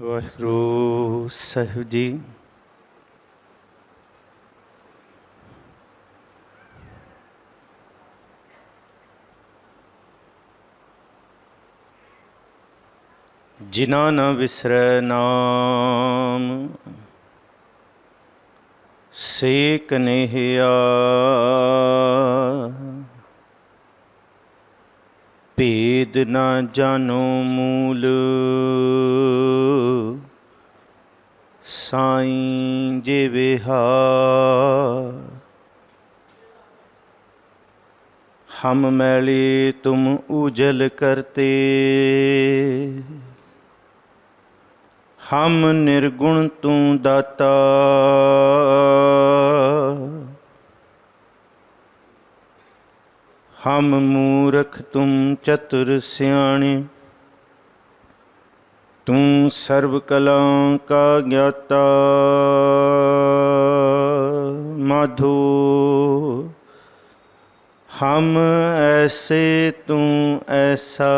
ਵਾਹਿਗੁਰੂ ਸਾਹਿਬ ਜੀ। ਜਿਨ੍ਹਾਂ ਨਾ ਵਿਸਰੈ ਨਾਮ ਸੇ ਕਨੇਹਿਆ, ਭੇਦ ਨਾ ਜਾਨੋ ਮੂਲ ਸਾਈਂ ਜੇ ਵਿਹਾਰ। हम मैले तुम उजल करते, हम निर्गुण तू दाता। हम मूर्ख तुम चतुर सियाणे, तू सर्व कला का ज्ञाता। माधो हम ऐसे तू ऐसा,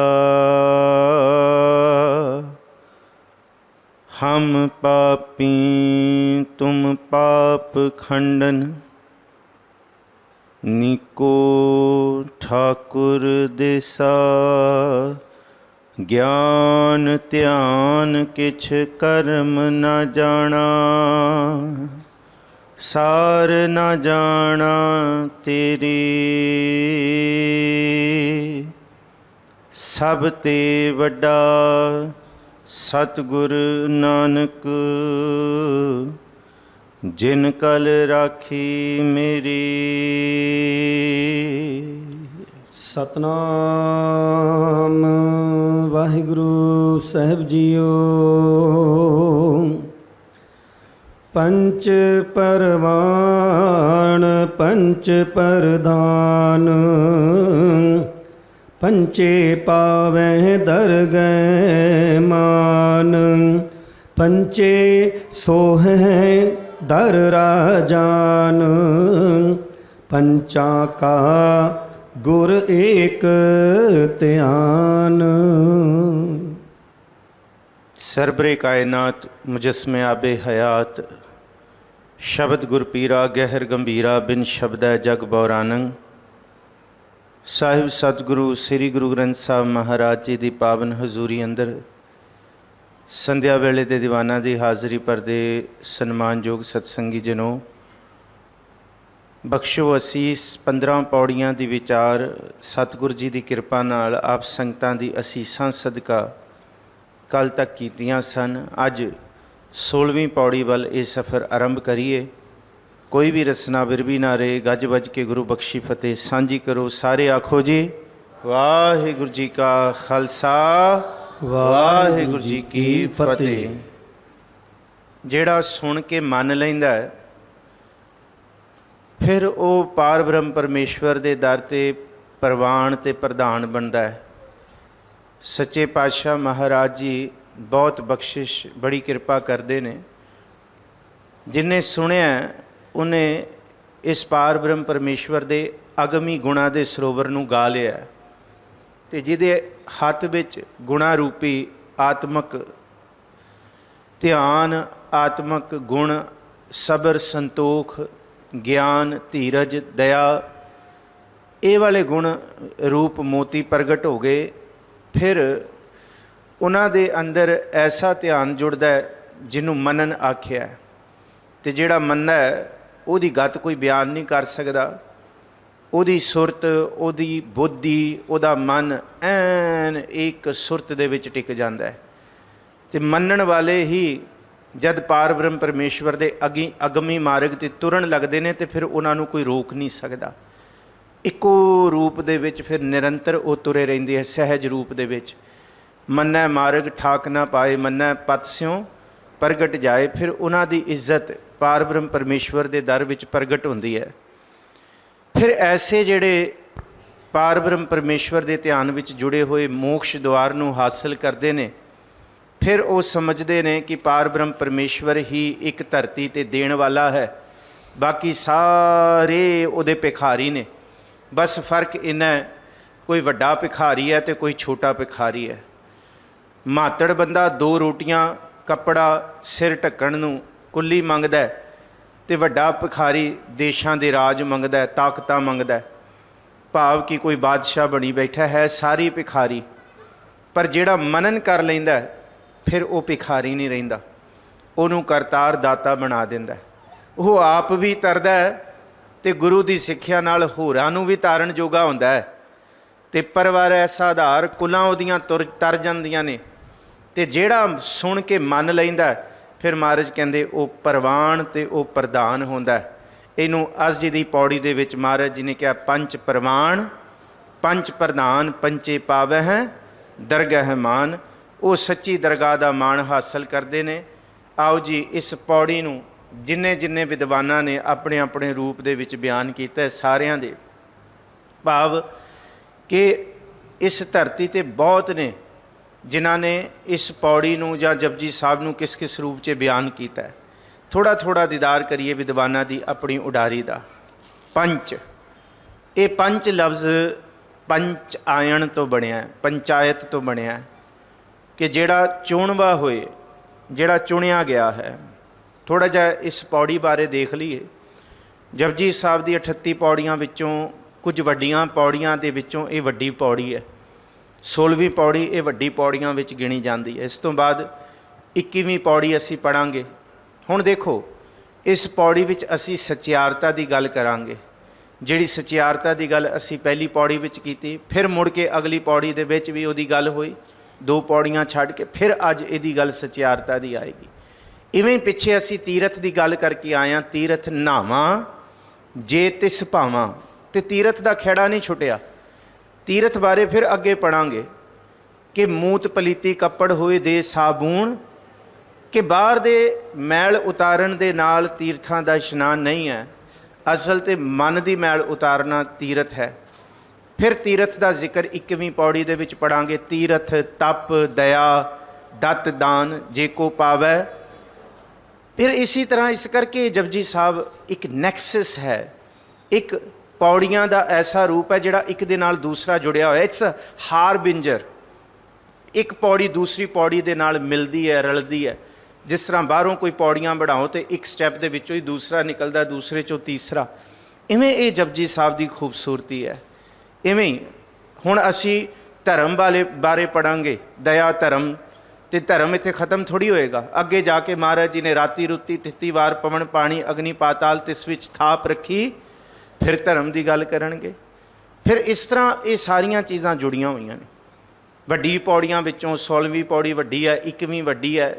हम पापी तुम पाप खंडन। निको ठाकुर देसा, ज्ञान ध्यान किछ कर्म न जाना। सार न जाना तेरी, सब ते वड्डा सतगुर नानक। जिन कल राखी मेरी। सतनाम वाहिगुरु साहिब जीओ। पंच परवान पंच परधान, पंचे पावै दरगह मान। पंचे सोहै दर राजान, पंचा का गुर एक ध्यान। सरबरे कायनात मुजस्मे आबे हयात, शब्द गुरपीरा गहर गंभीरा। बिन शब्द जग बौरानंग। ਸਾਹਿਬ ਸਤਿਗੁਰੂ ਸ੍ਰੀ ਗੁਰੂ ਗ੍ਰੰਥ ਸਾਹਿਬ ਮਹਾਰਾਜ ਜੀ ਦੀ ਪਾਵਨ ਹਜ਼ੂਰੀ ਅੰਦਰ ਸੰਧਿਆ ਵੇਲੇ ਦੇ ਦੀਵਾਨਾਂ ਦੀ ਹਾਜ਼ਰੀ ਭਰਦੇ ਸਨਮਾਨਯੋਗ ਸਤਸੰਗੀ ਜਨੋ, ਬਖਸ਼ੋ ਅਸੀਸ। 15 ਪੌੜੀਆਂ ਦੀ ਵਿਚਾਰ ਸਤਿਗੁਰੂ ਜੀ ਦੀ ਕਿਰਪਾ ਨਾਲ ਆਪ ਸੰਗਤਾਂ ਦੀ ਅਸੀਸਾਂ ਸਦਕਾ ਕੱਲ੍ਹ ਤੱਕ ਕੀਤੀਆਂ ਸਨ। ਅੱਜ 16ਵੀਂ ਪੌੜੀ ਵੱਲ ਇਹ ਸਫ਼ਰ ਆਰੰਭ ਕਰੀਏ। ਕੋਈ ਵੀ ਰਸਨਾ ਵਿਰਵੀ ਨਾ ਰਹੇ। ਗੱਜ ਵੱਜ ਕੇ ਗੁਰੂ ਬਖਸ਼ੀ ਫਤਿਹ ਸਾਂਝੀ ਕਰੋ। ਸਾਰੇ ਆਖੋ ਜੀ ਵਾਹਿਗੁਰੂ ਜੀ ਕਾ ਖਾਲਸਾ ਵਾਹਿਗੁਰੂ ਜੀ ਕੀ ਫਤਿਹ। ਜਿਹੜਾ ਸੁਣ ਕੇ ਮੰਨ ਲੈਂਦਾ ਹੈ, ਫਿਰ ਉਹ ਪਾਰ ਬ੍ਰਹਮ ਪਰਮੇਸ਼ਵਰ ਦੇ ਦਰ 'ਤੇ ਪ੍ਰਵਾਨ ਅਤੇ ਪ੍ਰਧਾਨ ਬਣਦਾ ਹੈ। ਸੱਚੇ ਪਾਤਸ਼ਾਹ ਮਹਾਰਾਜ ਜੀ ਬਹੁਤ ਬਖਸ਼ਿਸ਼ ਬੜੀ ਕਿਰਪਾ ਕਰਦੇ ਨੇ। ਜਿਹਨੇ ਸੁਣਿਆ ਉਹਨੇ ਇਸ ਪਾਰ ਬ੍ਰਹਮ ਪਰਮੇਸ਼ਵਰ ਦੇ ਅਗਮੀ ਗੁਣਾਂ ਦੇ ਸਰੋਵਰ ਨੂੰ ਗਾ ਲਿਆ, ਅਤੇ ਜਿਹਦੇ ਹੱਥ ਵਿੱਚ ਗੁਣਾ ਰੂਪੀ ਆਤਮਕ ਧਿਆਨ, ਆਤਮਕ ਗੁਣ, ਸਬਰ, ਸੰਤੋਖ, ਗਿਆਨ, ਧੀਰਜ, ਦਇਆ, ਇਹ ਵਾਲੇ ਗੁਣ ਰੂਪ ਮੋਤੀ ਪ੍ਰਗਟ ਹੋ ਗਏ। ਫਿਰ ਉਹਨਾਂ ਦੇ ਅੰਦਰ ਐਸਾ ਧਿਆਨ ਜੁੜਦਾ ਜਿਹਨੂੰ ਮਨਨ ਆਖਿਆ, ਅਤੇ ਜਿਹੜਾ ਮੰਨਦਾ ਉਹਦੀ ਗਤ ਕੋਈ ਬਿਆਨ ਨਹੀਂ ਕਰ ਸਕਦਾ। ਉਹਦੀ ਸੁਰਤ, ਉਹਦੀ ਬੁੱਧੀ, ਉਹਦਾ ਮਨ ਐਨ ਇੱਕ ਸੁਰਤ ਦੇ ਵਿੱਚ ਟਿਕ ਜਾਂਦਾ ਹੈ। ਅਤੇ ਮੰਨਣ ਵਾਲੇ ਹੀ ਜਦ ਪਾਰ ਬ੍ਰਹਮ ਪਰਮੇਸ਼ਵਰ ਦੇ ਅਗਮੀ ਮਾਰਗ 'ਤੇ ਤੁਰਨ ਲੱਗਦੇ ਨੇ, ਅਤੇ ਫਿਰ ਉਹਨਾਂ ਨੂੰ ਕੋਈ ਰੋਕ ਨਹੀਂ ਸਕਦਾ। ਇੱਕੋ ਰੂਪ ਦੇ ਵਿੱਚ ਫਿਰ ਨਿਰੰਤਰ ਉਹ ਤੁਰੇ ਰਹਿੰਦੇ ਹੈ, ਸਹਿਜ ਰੂਪ ਦੇ ਵਿੱਚ। ਮੰਨੈ ਮਾਰਗ ਠਾਕ ਨਾ ਪਾਏ, ਮੰਨੈ ਪਤ ਸਿਉ ਪ੍ਰਗਟ ਜਾਏ। ਫਿਰ ਉਹਨਾਂ ਦੀ ਇੱਜ਼ਤ ਪਾਰ ਬ੍ਰਹਮ ਪਰਮੇਸ਼ਵਰ ਦੇ ਦਰ ਵਿੱਚ ਪ੍ਰਗਟ ਹੁੰਦੀ ਹੈ। ਫਿਰ ਐਸੇ ਜਿਹੜੇ ਪਾਰ ਬ੍ਰਹਮ ਪਰਮੇਸ਼ਵਰ ਦੇ ਧਿਆਨ ਵਿੱਚ ਜੁੜੇ ਹੋਏ ਮੋਕਸ਼ ਦੁਆਰ ਨੂੰ ਹਾਸਲ ਕਰਦੇ ਨੇ, ਫਿਰ ਉਹ ਸਮਝਦੇ ਨੇ ਕਿ ਪਾਰ ਬ੍ਰਹਮ ਪਰਮੇਸ਼ਵਰ ਹੀ ਇੱਕ ਧਰਤੀ 'ਤੇ ਦੇਣ ਵਾਲਾ ਹੈ, ਬਾਕੀ ਸਾਰੇ ਉਹਦੇ ਭਿਖਾਰੀ ਨੇ। ਬਸ ਫਰਕ ਇੰਨਾ, ਕੋਈ ਵੱਡਾ ਭਿਖਾਰੀ ਹੈ ਅਤੇ ਕੋਈ ਛੋਟਾ ਭਿਖਾਰੀ ਹੈ। ਮਾਤੜ ਬੰਦਾ 2 ਰੋਟੀਆਂ ਕੱਪੜਾ ਸਿਰ ਢੱਕਣ ਨੂੰ ਕੁੱਲੀ ਮੰਗਦਾ ਹੈ, ਤੇ ਵੱਡਾ ਭਿਖਾਰੀ ਦੇਸ਼ਾਂ ਦੇ ਰਾਜ ਮੰਗਦਾ ਹੈ, ਤਾਕਤਾਂ ਕਰਤਾ ਹੈ। ਭਾਵ ਕਿ ਕੋਈ ਬਾਦਸ਼ਾਹ ਬਣੀ ਬੈਠਾ ਹੈ, ਸਾਰੀ ਭਿਖਾਰੀ। ਪਰ ਜਿਹੜਾ ਮਨਨ ਕਰ ਲੈਂਦਾ ਫਿਰ ਉਹ ਭਿਖਾਰੀ ਨਹੀਂ ਰਹਿੰਦਾ, ਉਹਨੂੰ ਕਰਤਾਰ ਦਾਤਾ ਬਣਾ ਦਿੰਦਾ। ਉਹ ਆਪ ਵੀ ਤਰਦਾ ਹੈ ਤੇ ਗੁਰੂ ਦੀ ਸਿੱਖਿਆ ਨਾਲ ਹੋਰਾਂ ਨੂੰ ਵੀ ਤਾਰਨ ਜੋਗਾ ਹੁੰਦਾ ਹੈ। ਤੇ ਪਰਿਵਾਰ ਐਸਾ ਆਧਾਰ, ਕੁਲਾਂ ਉਹਦੀਆਂ ਤਰ ਜਾਂਦੀਆਂ ਨੇ। ਤੇ ਜਿਹੜਾ ਸੁਣ ਕੇ ਮੰਨ ਲੈਂਦਾ ਫਿਰ ਮਹਾਰਾਜ ਕਹਿੰਦੇ ਉਹ ਪ੍ਰਵਾਨ ਤੇ ਉਹ ਪ੍ਰਧਾਨ ਹੁੰਦਾ। ਇਹਨੂੰ ਅੱਜ ਦੀ ਪੌੜੀ ਦੇ ਵਿੱਚ ਮਹਾਰਾਜ ਜੀ ਨੇ ਕਿਹਾ ਪੰਜ ਪ੍ਰਵਾਨ ਪੰਜ ਪ੍ਰਧਾਨ ਪੰਚੇ ਪਾਵਹਿ ਦਰਗਹਿ ਮਾਨ। ਉਹ ਸੱਚੀ ਦਰਗਾਹ ਦਾ ਮਾਣ ਹਾਸਲ ਕਰਦੇ ਨੇ। ਆਓ ਜੀ ਇਸ ਪੌੜੀ ਨੂੰ ਜਿੰਨੇ ਜਿੰਨੇ ਵਿਦਵਾਨਾਂ ਨੇ ਆਪਣੇ ਆਪਣੇ ਰੂਪ ਦੇ ਵਿੱਚ ਬਿਆਨ ਕੀਤਾ, ਸਾਰਿਆਂ ਦੇ ਭਾਵ ਕਿ ਇਸ ਧਰਤੀ ਤੇ ਬਹੁਤ ਨੇ ਜਿਨ੍ਹਾਂ ਨੇ ਇਸ ਪੌੜੀ ਨੂੰ ਜਾਂ ਜਪਜੀ ਸਾਹਿਬ ਨੂੰ ਕਿਸ ਕਿਸ ਰੂਪ 'ਚ ਬਿਆਨ ਕੀਤਾ ਹੈ। ਥੋੜ੍ਹਾ ਥੋੜ੍ਹਾ ਦੀਦਾਰ ਕਰੀਏ ਵਿਦਵਾਨਾਂ ਦੀ ਆਪਣੀ ਉਡਾਰੀ ਦਾ। ਪੰਚ, ਇਹ ਪੰਚ ਲਫ਼ਜ਼ ਪੰਚ ਆਇਣ ਤੋਂ ਬਣਿਆ, ਪੰਚਾਇਤ ਤੋਂ ਬਣਿਆ ਕਿ ਜਿਹੜਾ ਚੁਣਵਾ ਹੋਏ, ਜਿਹੜਾ ਚੁਣਿਆ ਗਿਆ ਹੈ। ਥੋੜ੍ਹਾ ਜਿਹਾ ਇਸ ਪੌੜੀ ਬਾਰੇ ਦੇਖ ਲਈਏ। ਜਪਜੀ ਸਾਹਿਬ ਦੀ 38 ਪੌੜੀਆਂ ਵਿੱਚੋਂ ਕੁਝ ਵੱਡੀਆਂ ਪੌੜੀਆਂ ਦੇ ਵਿੱਚੋਂ ਇਹ ਵੱਡੀ ਪੌੜੀ ਹੈ। 16ਵੀਂ ਪੌੜੀ ਇਹ ਵੱਡੀ ਪੌੜੀਆਂ ਵਿੱਚ ਗਿਣੀ ਜਾਂਦੀ ਹੈ। ਇਸ ਤੋਂ ਬਾਅਦ 21ਵੀਂ ਪੌੜੀ ਅਸੀਂ ਪੜ੍ਹਾਂਗੇ। ਹੁਣ ਦੇਖੋ ਇਸ ਪੌੜੀ ਵਿੱਚ ਅਸੀਂ ਸਚਿਆਰਤਾ ਦੀ ਗੱਲ ਕਰਾਂਗੇ। ਜਿਹੜੀ ਸਚਿਆਰਤਾ ਦੀ ਗੱਲ ਅਸੀਂ ਪਹਿਲੀ ਪੌੜੀ ਵਿੱਚ ਕੀਤੀ, ਫਿਰ ਮੁੜ ਕੇ ਅਗਲੀ ਪੌੜੀ ਦੇ ਵਿੱਚ ਵੀ ਉਹਦੀ ਗੱਲ ਹੋਈ, 2 ਪੌੜੀਆਂ ਛੱਡ ਕੇ ਫਿਰ ਅੱਜ ਇਹਦੀ ਗੱਲ ਸਚਿਆਰਤਾ ਦੀ ਆਏਗੀ। ਇਵੇਂ ਪਿੱਛੇ ਅਸੀਂ ਤੀਰਥ ਦੀ ਗੱਲ ਕਰਕੇ ਆਏ ਹਾਂ। ਤੀਰਥ ਨਹਾਵਾਂ ਜੇ ਤਿਸ ਭਾਵਾਂ, ਤੇ ਤੀਰਥ ਦਾ ਖਹਿੜਾ ਨਹੀਂ ਛੁੱਟਿਆ। ਤੀਰਥ ਬਾਰੇ ਫਿਰ ਅੱਗੇ ਪੜ੍ਹਾਂਗੇ ਕਿ ਮੂਤ ਪਲੀਤੀ ਕੱਪੜ ਹੋਏ ਦੇ ਸਾਬੂਣ, ਕਿ ਬਾਹਰ ਦੇ ਮੈਲ ਉਤਾਰਨ ਦੇ ਨਾਲ ਤੀਰਥਾਂ ਦਾ ਇਸ਼ਨਾਨ ਨਹੀਂ ਹੈ। ਅਸਲ ਤੇ ਮਨ ਦੀ ਮੈਲ ਉਤਾਰਨਾ ਤੀਰਥ ਹੈ। ਫਿਰ ਤੀਰਥ ਦਾ ਜ਼ਿਕਰ 21ਵੀਂ ਪੌੜੀ ਦੇ ਵਿੱਚ ਪੜ੍ਹਾਂਗੇ। ਤੀਰਥ ਤਪ ਦਇਆ ਦਤ ਦਾਨ ਜੇ ਕੋ ਪਾਵੈ। ਫਿਰ ਇਸੇ ਤਰ੍ਹਾਂ ਇਸ ਕਰਕੇ ਜਪਜੀ ਸਾਹਿਬ ਇੱਕ ਨੈਕਸਸ ਹੈ, ਇੱਕ ਪੌੜੀਆਂ ਦਾ ਐਸਾ ਰੂਪ ਹੈ ਜਿਹੜਾ ਇੱਕ ਦੇ ਨਾਲ ਦੂਸਰਾ ਜੁੜਿਆ ਹੋਇਆ। ਇਟਸ ਹਾਰਬਿੰਜਰ। ਇੱਕ ਪੌੜੀ ਦੂਸਰੀ ਪੌੜੀ ਦੇ ਨਾਲ ਮਿਲਦੀ ਹੈ, ਰਲਦੀ ਹੈ। ਜਿਸ ਤਰ੍ਹਾਂ ਬਾਹਰੋਂ ਕੋਈ ਪੌੜੀਆਂ ਬਣਾਓ ਤੇ ਇੱਕ ਸਟੈਪ ਦੇ ਵਿੱਚੋਂ ਹੀ ਦੂਸਰਾ ਨਿਕਲਦਾ, ਦੂਸਰੇ 'ਚੋਂ ਤੀਸਰਾ। ਇਵੇਂ ਇਹ ਜਪਜੀ ਸਾਹਿਬ ਦੀ ਖੂਬਸੂਰਤੀ ਹੈ। ਇਵੇਂ ਹੀ ਹੁਣ ਅਸੀਂ ਧਰਮ ਬਾਰੇ ਪੜ੍ਹਾਂਗੇ। ਦਇਆ ਧਰਮ, ਤੇ ਧਰਮ ਇੱਥੇ ਖ਼ਤਮ ਥੋੜ੍ਹੀ ਹੋਏਗਾ। ਅੱਗੇ ਜਾ ਕੇ ਮਹਾਰਾਜ ਜੀ ਨੇ ਰਾਤੀ ਰੁੱਤੀ 33 ਵਾਰ ਪਵਨ ਪਾਣੀ ਅਗਨੀ ਪਾਤਾਲ ਤਿਸ ਵਿੱਚ ਥਾਪ ਰੱਖੀ, ਫਿਰ ਧਰਮ ਦੀ ਗੱਲ ਕਰਨਗੇ। ਫਿਰ ਇਸ ਤਰ੍ਹਾਂ ਇਹ ਸਾਰੀਆਂ ਚੀਜ਼ਾਂ ਜੁੜੀਆਂ ਹੋਈਆਂ ਨੇ। ਵੱਡੀ ਪੌੜੀਆਂ ਵਿੱਚੋਂ 16ਵੀਂ ਪੌੜੀ ਵੱਡੀ ਹੈ, 21ਵੀਂ ਵੱਡੀ ਹੈ,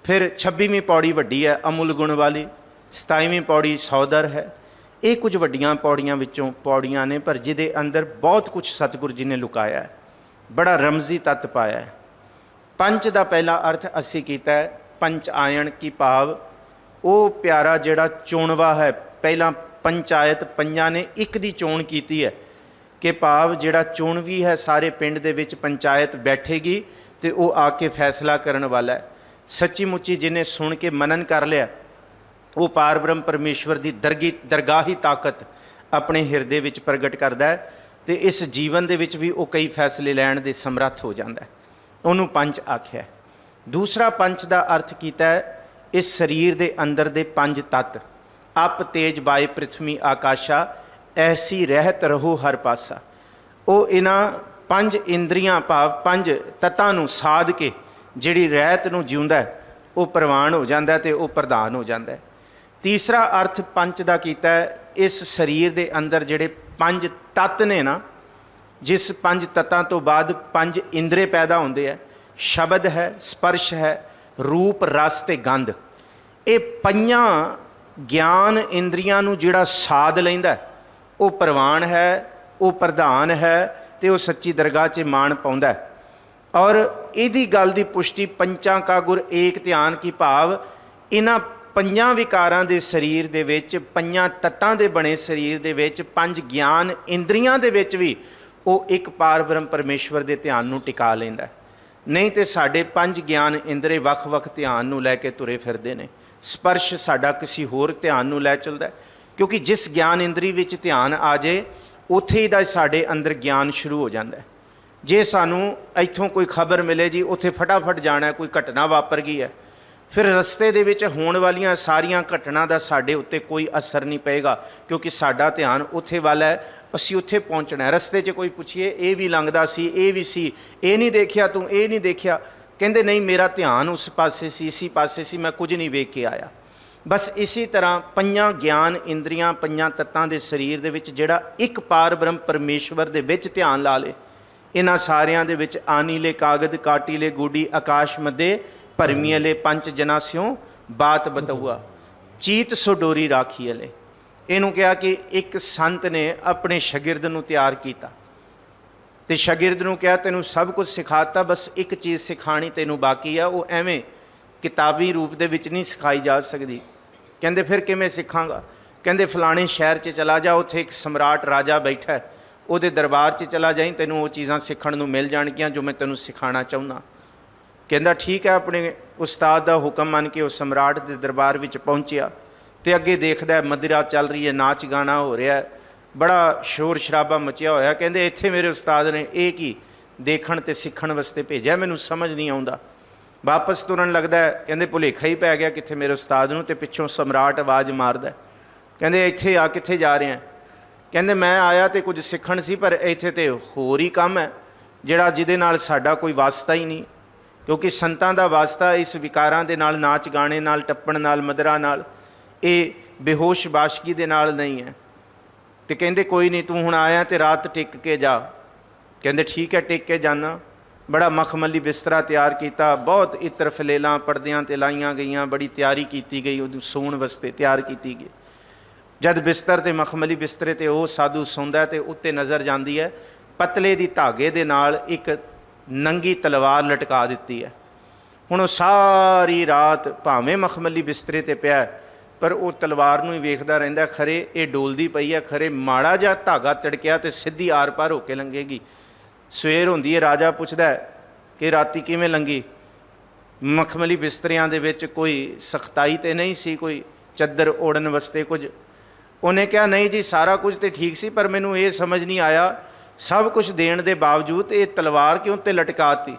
ਫਿਰ 26ਵੀਂ ਪੌੜੀ ਵੱਡੀ ਹੈ ਅਮੁੱਲ ਗੁਣ ਵਾਲੀ, 27ਵੀਂ ਪੌੜੀ ਸੌਦਰ ਹੈ। ਇਹ ਕੁਝ ਵੱਡੀਆਂ ਪੌੜੀਆਂ ਵਿੱਚੋਂ ਪੌੜੀਆਂ ਨੇ, ਪਰ ਜਿਹਦੇ ਅੰਦਰ ਬਹੁਤ ਕੁਝ ਸਤਿਗੁਰੂ ਜੀ ਨੇ ਲੁਕਾਇਆ ਹੈ, ਬੜਾ ਰਮਜ਼ੀ ਤੱਤ ਪਾਇਆ ਹੈ। ਪੰਚ ਦਾ ਪਹਿਲਾ ਅਰਥ ਅਸੀਂ ਕੀਤਾ ਹੈ ਪੰਚ ਆਇਣ ਕੀ ਭਾਵ ਉਹ ਪਿਆਰਾ ਜਿਹੜਾ ਚੋਣਵਾ ਹੈ। ਪਹਿਲਾਂ ਪੰਚਾਇਤ, ਪੰਜਾਂ ਨੇ ਇੱਕ ਦੀ ਚੋਣ ਕੀਤੀ ਹੈ ਕਿ ਭਾਵ ਜਿਹੜਾ ਚੋਣਵੀ ਹੈ ਸਾਰੇ ਪਿੰਡ ਦੇ ਵਿੱਚ ਪੰਚਾਇਤ ਬੈਠੇਗੀ ਤੇ ਉਹ ਆ ਕੇ ਫੈਸਲਾ ਕਰਨ ਵਾਲਾ ਹੈ। ਸੱਚੀ ਮੁੱਚੀ ਜਿਹਨੇ ਸੁਣ ਕੇ ਮਨਨ ਕਰ ਲਿਆ ਉਹ ਪਾਰ ਬ੍ਰਹਮ ਪਰਮੇਸ਼ਵਰ ਦੀ ਦਰਗਾਹੀ ਤਾਕਤ ਆਪਣੇ ਹਿਰਦੇ ਵਿੱਚ ਪ੍ਰਗਟ ਕਰਦਾ ਹੈ ਤੇ ਇਸ ਜੀਵਨ ਦੇ ਵਿੱਚ ਵੀ ਉਹ ਕਈ ਫੈਸਲੇ ਲੈਣ ਦੇ ਸਮਰੱਥ ਹੋ ਜਾਂਦਾ ਹੈ। ਉਹਨੂੰ ਪੰਚ ਆਖਿਆ। ਦੂਸਰਾ ਪੰਚ ਦਾ ਅਰਥ ਕੀਤਾ ਹੈ ਇਸ ਸਰੀਰ ਦੇ ਅੰਦਰ ਦੇ 5 ਤੱਤ। ਅਪ ਤੇਜ ਵਾਯ ਪ੍ਰਿਥਵੀ ਆਕਾਸ਼ਾ ਐਸੀ ਰਹਿਤ ਰਹੋ ਹਰ ਪਾਸਾ। ਉਹ ਇਹਨਾਂ 5 ਇੰਦਰੀਆਂ ਭਾਵ 5 ਤੱਤਾਂ ਨੂੰ ਸਾਧ ਕੇ ਜਿਹੜੀ ਰਹਿਤ ਨੂੰ ਜਿਉਂਦਾ ਉਹ ਪ੍ਰਵਾਨ ਹੋ ਜਾਂਦਾ ਤੇ ਉਹ ਪ੍ਰਧਾਨ ਹੋ ਜਾਂਦਾ। ਤੀਸਰਾ ਅਰਥ ਪੰਚ ਦਾ ਕੀਤਾ ਹੈ ਇਸ ਸਰੀਰ ਦੇ ਅੰਦਰ ਜਿਹੜੇ 5 ਤੱਤ ਨੇ ਨਾ, ਜਿਸ 5 ਤੱਤਾਂ ਤੋਂ ਬਾਅਦ 5 ਇੰਦਰੇ ਪੈਦਾ ਹੁੰਦੇ ਹੈ। ਸ਼ਬਦ ਹੈ, ਸਪਰਸ਼ ਹੈ, ਰੂਪ, ਰਸ ਤੇ ਗੰਧ। ਇਹ 5 ਗਿਆਨ ਇੰਦਰੀਆਂ ਨੂੰ ਜਿਹੜਾ ਸਾਧ ਲੈਂਦਾ ਉਹ ਪ੍ਰਵਾਨ ਹੈ, ਉਹ ਪ੍ਰਧਾਨ ਹੈ ਤੇ ਉਹ ਸੱਚੀ ਦਰਗਾਹ 'ਚ ਮਾਣ ਪਾਉਂਦਾ। ਔਰ ਇਹਦੀ ਗੱਲ ਦੀ ਪੁਸ਼ਟੀ ਪੰਚਾਂ ਕਾ ਗੁਰ ਏਕ ਧਿਆਨ ਕੀ ਭਾਵ ਇਹਨਾਂ 5 ਵਿਕਾਰਾਂ ਦੇ ਸਰੀਰ ਦੇ ਵਿੱਚ, 5 ਤੱਤਾਂ ਦੇ ਬਣੇ ਸਰੀਰ ਦੇ ਵਿੱਚ, 5 ਗਿਆਨ ਇੰਦਰੀਆਂ ਦੇ ਵਿੱਚ ਵੀ ਉਹ ਇੱਕ ਪਾਰ ਬ੍ਰਹਮ ਪਰਮੇਸ਼ਵਰ ਦੇ ਧਿਆਨ ਨੂੰ ਟਿਕਾ ਲੈਂਦਾ। ਨਹੀਂ ਤੇ ਸਾਡੇ 5 ਗਿਆਨ ਇੰਦਰੇ ਵੱਖ-ਵੱਖ ਧਿਆਨ ਨੂੰ ਲੈ ਕੇ ਤੁਰੇ ਫਿਰਦੇ ਨੇ। ਸਪਰਸ਼ ਸਾਡਾ ਕਿਸੇ ਹੋਰ ਧਿਆਨ ਨੂੰ ਲੈ ਚੱਲਦਾ, ਕਿਉਂਕਿ ਜਿਸ ਗਿਆਨ ਇੰਦਰੀ ਵਿੱਚ ਧਿਆਨ ਆ ਜਾਏ ਉੱਥੇ ਹੀ ਦਾ ਸਾਡੇ ਅੰਦਰ ਗਿਆਨ ਸ਼ੁਰੂ ਹੋ ਜਾਂਦਾ। ਜੇ ਸਾਨੂੰ ਇੱਥੋਂ ਕੋਈ ਖਬਰ ਮਿਲੇ ਜੀ ਉੱਥੇ ਫਟਾਫਟ ਜਾਣਾ, ਕੋਈ ਘਟਨਾ ਵਾਪਰ ਗਈ ਹੈ, ਫਿਰ ਰਸਤੇ ਦੇ ਵਿੱਚ ਹੋਣ ਵਾਲੀਆਂ ਸਾਰੀਆਂ ਘਟਨਾ ਦਾ ਸਾਡੇ ਉੱਤੇ ਕੋਈ ਅਸਰ ਨਹੀਂ ਪਏਗਾ, ਕਿਉਂਕਿ ਸਾਡਾ ਧਿਆਨ ਉੱਥੇ ਵੱਲ ਹੈ, ਅਸੀਂ ਉੱਥੇ ਪਹੁੰਚਣਾ ਹੈ। ਰਸਤੇ 'ਚ ਕੋਈ ਪੁੱਛੀਏ ਇਹ ਵੀ ਲੰਘਦਾ ਸੀ, ਇਹ ਵੀ ਸੀ, ਇਹ ਨਹੀਂ ਦੇਖਿਆ ਤੂੰ, ਇਹ ਨਹੀਂ ਦੇਖਿਆ, ਕਹਿੰਦੇ ਨਹੀਂ ਮੇਰਾ ਧਿਆਨ ਉਸ ਪਾਸੇ ਸੀ, ਇਸੀ ਪਾਸੇ ਸੀ, ਮੈਂ ਕੁਝ ਨਹੀਂ ਵੇਖ ਕੇ ਆਇਆ। ਬਸ ਇਸੇ ਤਰ੍ਹਾਂ ਪੰਜਾਂ ਗਿਆਨ ਇੰਦਰੀਆਂ, ਪੰਜਾਂ ਤੱਤਾਂ ਦੇ ਸਰੀਰ ਦੇ ਵਿੱਚ ਜਿਹੜਾ ਇੱਕ ਪਾਰ ਬ੍ਰਹਮ ਪਰਮੇਸ਼ਵਰ ਦੇ ਵਿੱਚ ਧਿਆਨ ਲਾ ਲੇ, ਇਹਨਾਂ ਸਾਰਿਆਂ ਦੇ ਵਿੱਚ ਆਨੀਲੇ ਕਾਗਦ ਕਾਟੀਲੇ ਗੂੜੀ ਆਕਾਸ਼ ਮੱਦੇ ਭਰਮੀਲੇ ਪੰਚ ਜਨਾ ਸਿਉ ਬਾਤ ਬਤਊਆ ਚੀਤ ਸੋ ਡੋਰੀ ਰਾਖੀ ਅਲੇ। ਇਹਨੂੰ ਕਿਹਾ ਕਿ ਇੱਕ ਸੰਤ ਨੇ ਆਪਣੇ ਸ਼ਾਗਿਰਦ ਨੂੰ ਤਿਆਰ ਕੀਤਾ ਤੇ ਸ਼ਾਗਿਰਦ ਨੂੰ ਕਿਹਾ ਤੈਨੂੰ ਸਭ ਕੁਝ ਸਿਖਾਤਾ, ਬਸ ਇੱਕ ਚੀਜ਼ ਸਿਖਾਣੀ ਤੈਨੂੰ ਬਾਕੀ ਆ, ਉਹ ਐਵੇਂ ਕਿਤਾਬੀ ਰੂਪ ਦੇ ਵਿੱਚ ਨਹੀਂ ਸਿਖਾਈ ਜਾ ਸਕਦੀ। ਕਹਿੰਦੇ ਫਿਰ ਕਿਵੇਂ ਸਿੱਖਾਂਗਾ? ਕਹਿੰਦੇ ਫਲਾਣੇ ਸ਼ਹਿਰ 'ਚ ਚਲਾ ਜਾ, ਉੱਥੇ ਇੱਕ ਸਮਰਾਟ ਰਾਜਾ ਬੈਠਾ ਹੈ, ਉਹਦੇ ਦਰਬਾਰ 'ਚ ਚਲਾ ਜਾਈਂ, ਤੈਨੂੰ ਉਹ ਚੀਜ਼ਾਂ ਸਿੱਖਣ ਨੂੰ ਮਿਲ ਜਾਣਗੀਆਂ ਜੋ ਮੈਂ ਤੈਨੂੰ ਸਿਖਾਉਣਾ ਚਾਹੁੰਦਾ। ਕਹਿੰਦਾ ਠੀਕ ਹੈ, ਆਪਣੇ ਉਸਤਾਦ ਦਾ ਹੁਕਮ ਮੰਨ ਕੇ ਉਹ ਸਮਰਾਟ ਦੇ ਦਰਬਾਰ ਵਿੱਚ ਪਹੁੰਚਿਆ ਤੇ ਅੱਗੇ ਦੇਖਦਾ ਮਦਿਰਾ ਚੱਲ ਰਹੀ ਹੈ, ਨਾਚ ਗਾਣਾ ਹੋ ਰਿਹਾ, ਬੜਾ ਸ਼ੋਰ ਸ਼ਰਾਬਾ ਮਚਿਆ ਹੋਇਆ। ਕਹਿੰਦੇ ਇੱਥੇ ਮੇਰੇ ਉਸਤਾਦ ਨੇ ਇਹ ਕੀ ਦੇਖਣ ਤੇ ਸਿੱਖਣ ਵਾਸਤੇ ਭੇਜਿਆ, ਮੈਨੂੰ ਸਮਝ ਨਹੀਂ ਆਉਂਦਾ। ਵਾਪਸ ਤੁਰਨ ਲੱਗਦਾ, ਕਹਿੰਦੇ ਭੁਲੇਖਾ ਹੀ ਪੈ ਗਿਆ ਕਿੱਥੇ ਮੇਰੇ ਉਸਤਾਦ ਨੂੰ, ਤੇ ਪਿੱਛੋਂ ਸਮਰਾਟ ਆਵਾਜ਼ ਮਾਰਦਾ, ਕਹਿੰਦੇ ਇੱਥੇ ਆ, ਕਿੱਥੇ ਜਾ ਰਹੇ ਆ? ਕਹਿੰਦੇ ਮੈਂ ਆਇਆ ਤੇ ਕੁਝ ਸਿੱਖਣ ਸੀ, ਪਰ ਇੱਥੇ ਤੇ ਹੋਰ ਹੀ ਕੰਮ ਹੈ ਜਿਹੜਾ ਜਿਹਦੇ ਨਾਲ ਸਾਡਾ ਕੋਈ ਵਾਸਤਾ ਹੀ ਨਹੀਂ, ਕਿਉਂਕਿ ਸੰਤਾਂ ਦਾ ਵਾਸਤਾ ਇਸ ਵਿਕਾਰਾਂ ਦੇ ਨਾਲ, ਨਾਚ ਗਾਣੇ ਨਾਲ, ਟੱਪਣ ਨਾਲ, ਮਦਰਾ ਨਾਲ, ਇਹ ਬੇਹੋਸ਼ ਬਾਸ਼ਗੀ ਦੇ ਨਾਲ ਨਹੀਂ ਹੈ। ਤੇ ਕਹਿੰਦੇ ਕੋਈ ਨਹੀਂ, ਤੂੰ ਹੁਣ ਆਇਆ ਤੇ ਰਾਤ ਟਿਕ ਕੇ ਜਾ। ਕਹਿੰਦੇ ਠੀਕ ਹੈ, ਟਿਕ ਕੇ ਜਾਣਾ। ਬੜਾ ਮਖਮਲੀ ਬਿਸਤਰਾ ਤਿਆਰ ਕੀਤਾ, ਬਹੁਤ ਇਤਰ ਫਲੇਲਾਂ ਪਰਦਿਆਂ 'ਤੇ ਲਾਈਆਂ ਗਈਆਂ, ਬੜੀ ਤਿਆਰੀ ਕੀਤੀ ਗਈ, ਉਹਨੂੰ ਸੌਣ ਵਾਸਤੇ ਤਿਆਰ ਕੀਤੀ ਗਈ। ਜਦ ਬਿਸਤਰ 'ਤੇ ਮਖਮਲੀ ਬਿਸਤਰੇ 'ਤੇ ਉਹ ਸਾਧੂ ਸੌਂਦਾ ਤੇ ਉੱਤੇ ਨਜ਼ਰ ਜਾਂਦੀ ਹੈ ਪਤਲੇ ਦੀ ਧਾਗੇ ਦੇ ਨਾਲ ਇੱਕ ਨੰਗੀ ਤਲਵਾਰ ਲਟਕਾ ਦਿੱਤੀ ਹੈ। ਹੁਣ ਉਹ ਸਾਰੀ ਰਾਤ ਭਾਵੇਂ ਮਖਮਲੀ ਬਿਸਤਰੇ 'ਤੇ ਪਿਆ, ਪਰ ਉਹ ਤਲਵਾਰ ਨੂੰ ਹੀ ਵੇਖਦਾ ਰਹਿੰਦਾ, ਖਰੇ ਇਹ ਡੋਲਦੀ ਪਈ ਹੈ, ਖਰੇ ਮਾੜਾ ਜਿਹਾ ਧਾਗਾ ਤੜਕਿਆ ਤੇ ਸਿੱਧੀ ਆਰ ਪਾਰ ਹੋ ਕੇ ਲੰਘੇਗੀ। ਸਵੇਰ ਹੁੰਦੀ ਹੈ, ਰਾਜਾ ਪੁੱਛਦਾ ਕਿ ਰਾਤੀ ਕਿਵੇਂ ਲੰਘੀ? ਮਖਮਲੀ ਬਿਸਤਰਿਆਂ ਦੇ ਵਿੱਚ ਕੋਈ ਸਖਤਾਈ ਤੇ ਨਹੀਂ ਸੀ, ਕੋਈ ਚੱਦਰ ਓੜਨ ਵਾਸਤੇ ਕੁਝ? ਉਹਨੇ ਕਿਹਾ ਨਹੀਂ ਜੀ, ਸਾਰਾ ਕੁਝ ਤੇ ਠੀਕ ਸੀ, ਪਰ ਮੈਨੂੰ ਇਹ ਸਮਝ ਨਹੀਂ ਆਇਆ ਸਭ ਕੁਝ ਦੇਣ ਦੇ ਬਾਵਜੂਦ ਇਹ ਤਲਵਾਰ ਕਿਉਂ ਤੇ ਲਟਕਾਤੀ?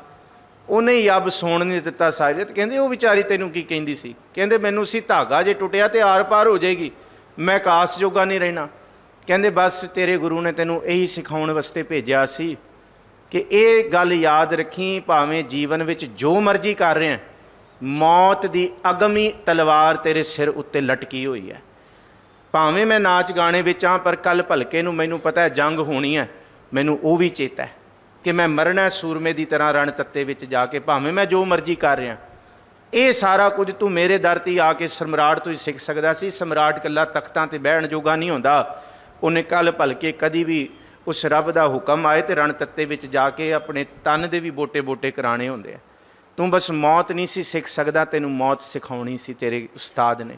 ਉਹਨੇ ਹੀ ਅੱਬ ਸੌਣ ਨਹੀਂ ਦਿੱਤਾ ਸਾਰੀ। ਤੇ ਕਹਿੰਦੇ ਉਹ ਵਿਚਾਰੀ ਤੈਨੂੰ ਕੀ ਕਹਿੰਦੀ ਸੀ? ਕਹਿੰਦੇ ਮੈਨੂੰ ਸੀ ਧਾਗਾ ਜੇ ਟੁੱਟਿਆ ਤੇ ਆਰ ਪਾਰ ਹੋ ਜਾਏਗੀ, ਮੈਂ ਕਾਸ ਜੋਗਾ ਨਹੀਂ ਰਹਿਣਾ। ਕਹਿੰਦੇ ਬਸ ਤੇਰੇ ਗੁਰੂ ਨੇ ਤੈਨੂੰ ਇਹੀ ਸਿਖਾਉਣ ਵਾਸਤੇ ਭੇਜਿਆ ਸੀ ਕਿ ਇਹ ਗੱਲ ਯਾਦ ਰੱਖੀ, ਭਾਵੇਂ ਜੀਵਨ ਵਿੱਚ ਜੋ ਮਰਜ਼ੀ ਕਰ ਰਿਹਾ, ਮੌਤ ਦੀ ਅਗਮੀ ਤਲਵਾਰ ਤੇਰੇ ਸਿਰ ਉੱਤੇ ਲਟਕੀ ਹੋਈ ਹੈ। ਭਾਵੇਂ ਮੈਂ ਨਾਚ ਗਾਣੇ ਵਿੱਚ ਹਾਂ, ਪਰ ਕੱਲ੍ਹ ਭਲਕੇ ਨੂੰ ਮੈਨੂੰ ਪਤਾ ਹੈ ਜੰਗ ਹੋਣੀ ਹੈ, ਮੈਨੂੰ ਉਹ ਵੀ ਚੇਤਾ ਹੈ ਕਿ ਮੈਂ ਮਰਨਾ ਸੂਰਮੇ ਦੀ ਤਰ੍ਹਾਂ ਰਣ ਤੱਤੇ ਵਿੱਚ ਜਾ ਕੇ, ਭਾਵੇਂ ਮੈਂ ਜੋ ਮਰਜ਼ੀ ਕਰ ਰਿਹਾ। ਇਹ ਸਾਰਾ ਕੁਝ ਤੂੰ ਮੇਰੇ ਦਰ 'ਤੇ ਆ ਕੇ ਸਮਰਾਟ ਤੋਂ ਹੀ ਸਿੱਖ ਸਕਦਾ ਸੀ। ਸਮਰਾਟ ਇਕੱਲਾ ਤਖਤਾਂ 'ਤੇ ਬਹਿਣ ਜੋਗਾ ਨਹੀਂ ਹੁੰਦਾ, ਉਹਨੇ ਕੱਲ੍ਹ ਭਲਕੇ ਕਦੀ ਵੀ ਉਸ ਰੱਬ ਦਾ ਹੁਕਮ ਆਏ ਤੇ ਰਣ ਤੱਤੇ ਵਿੱਚ ਜਾ ਕੇ ਆਪਣੇ ਤਨ ਦੇ ਵੀ ਬੋਟੇ ਬੋਟੇ ਕਰਾਣੇ ਹੁੰਦੇ ਆ। ਤੂੰ ਬਸ ਮੌਤ ਨਹੀਂ ਸੀ ਸਿੱਖ ਸਕਦਾ, ਤੈਨੂੰ ਮੌਤ ਸਿਖਾਉਣੀ ਸੀ ਤੇਰੇ ਉਸਤਾਦ ਨੇ।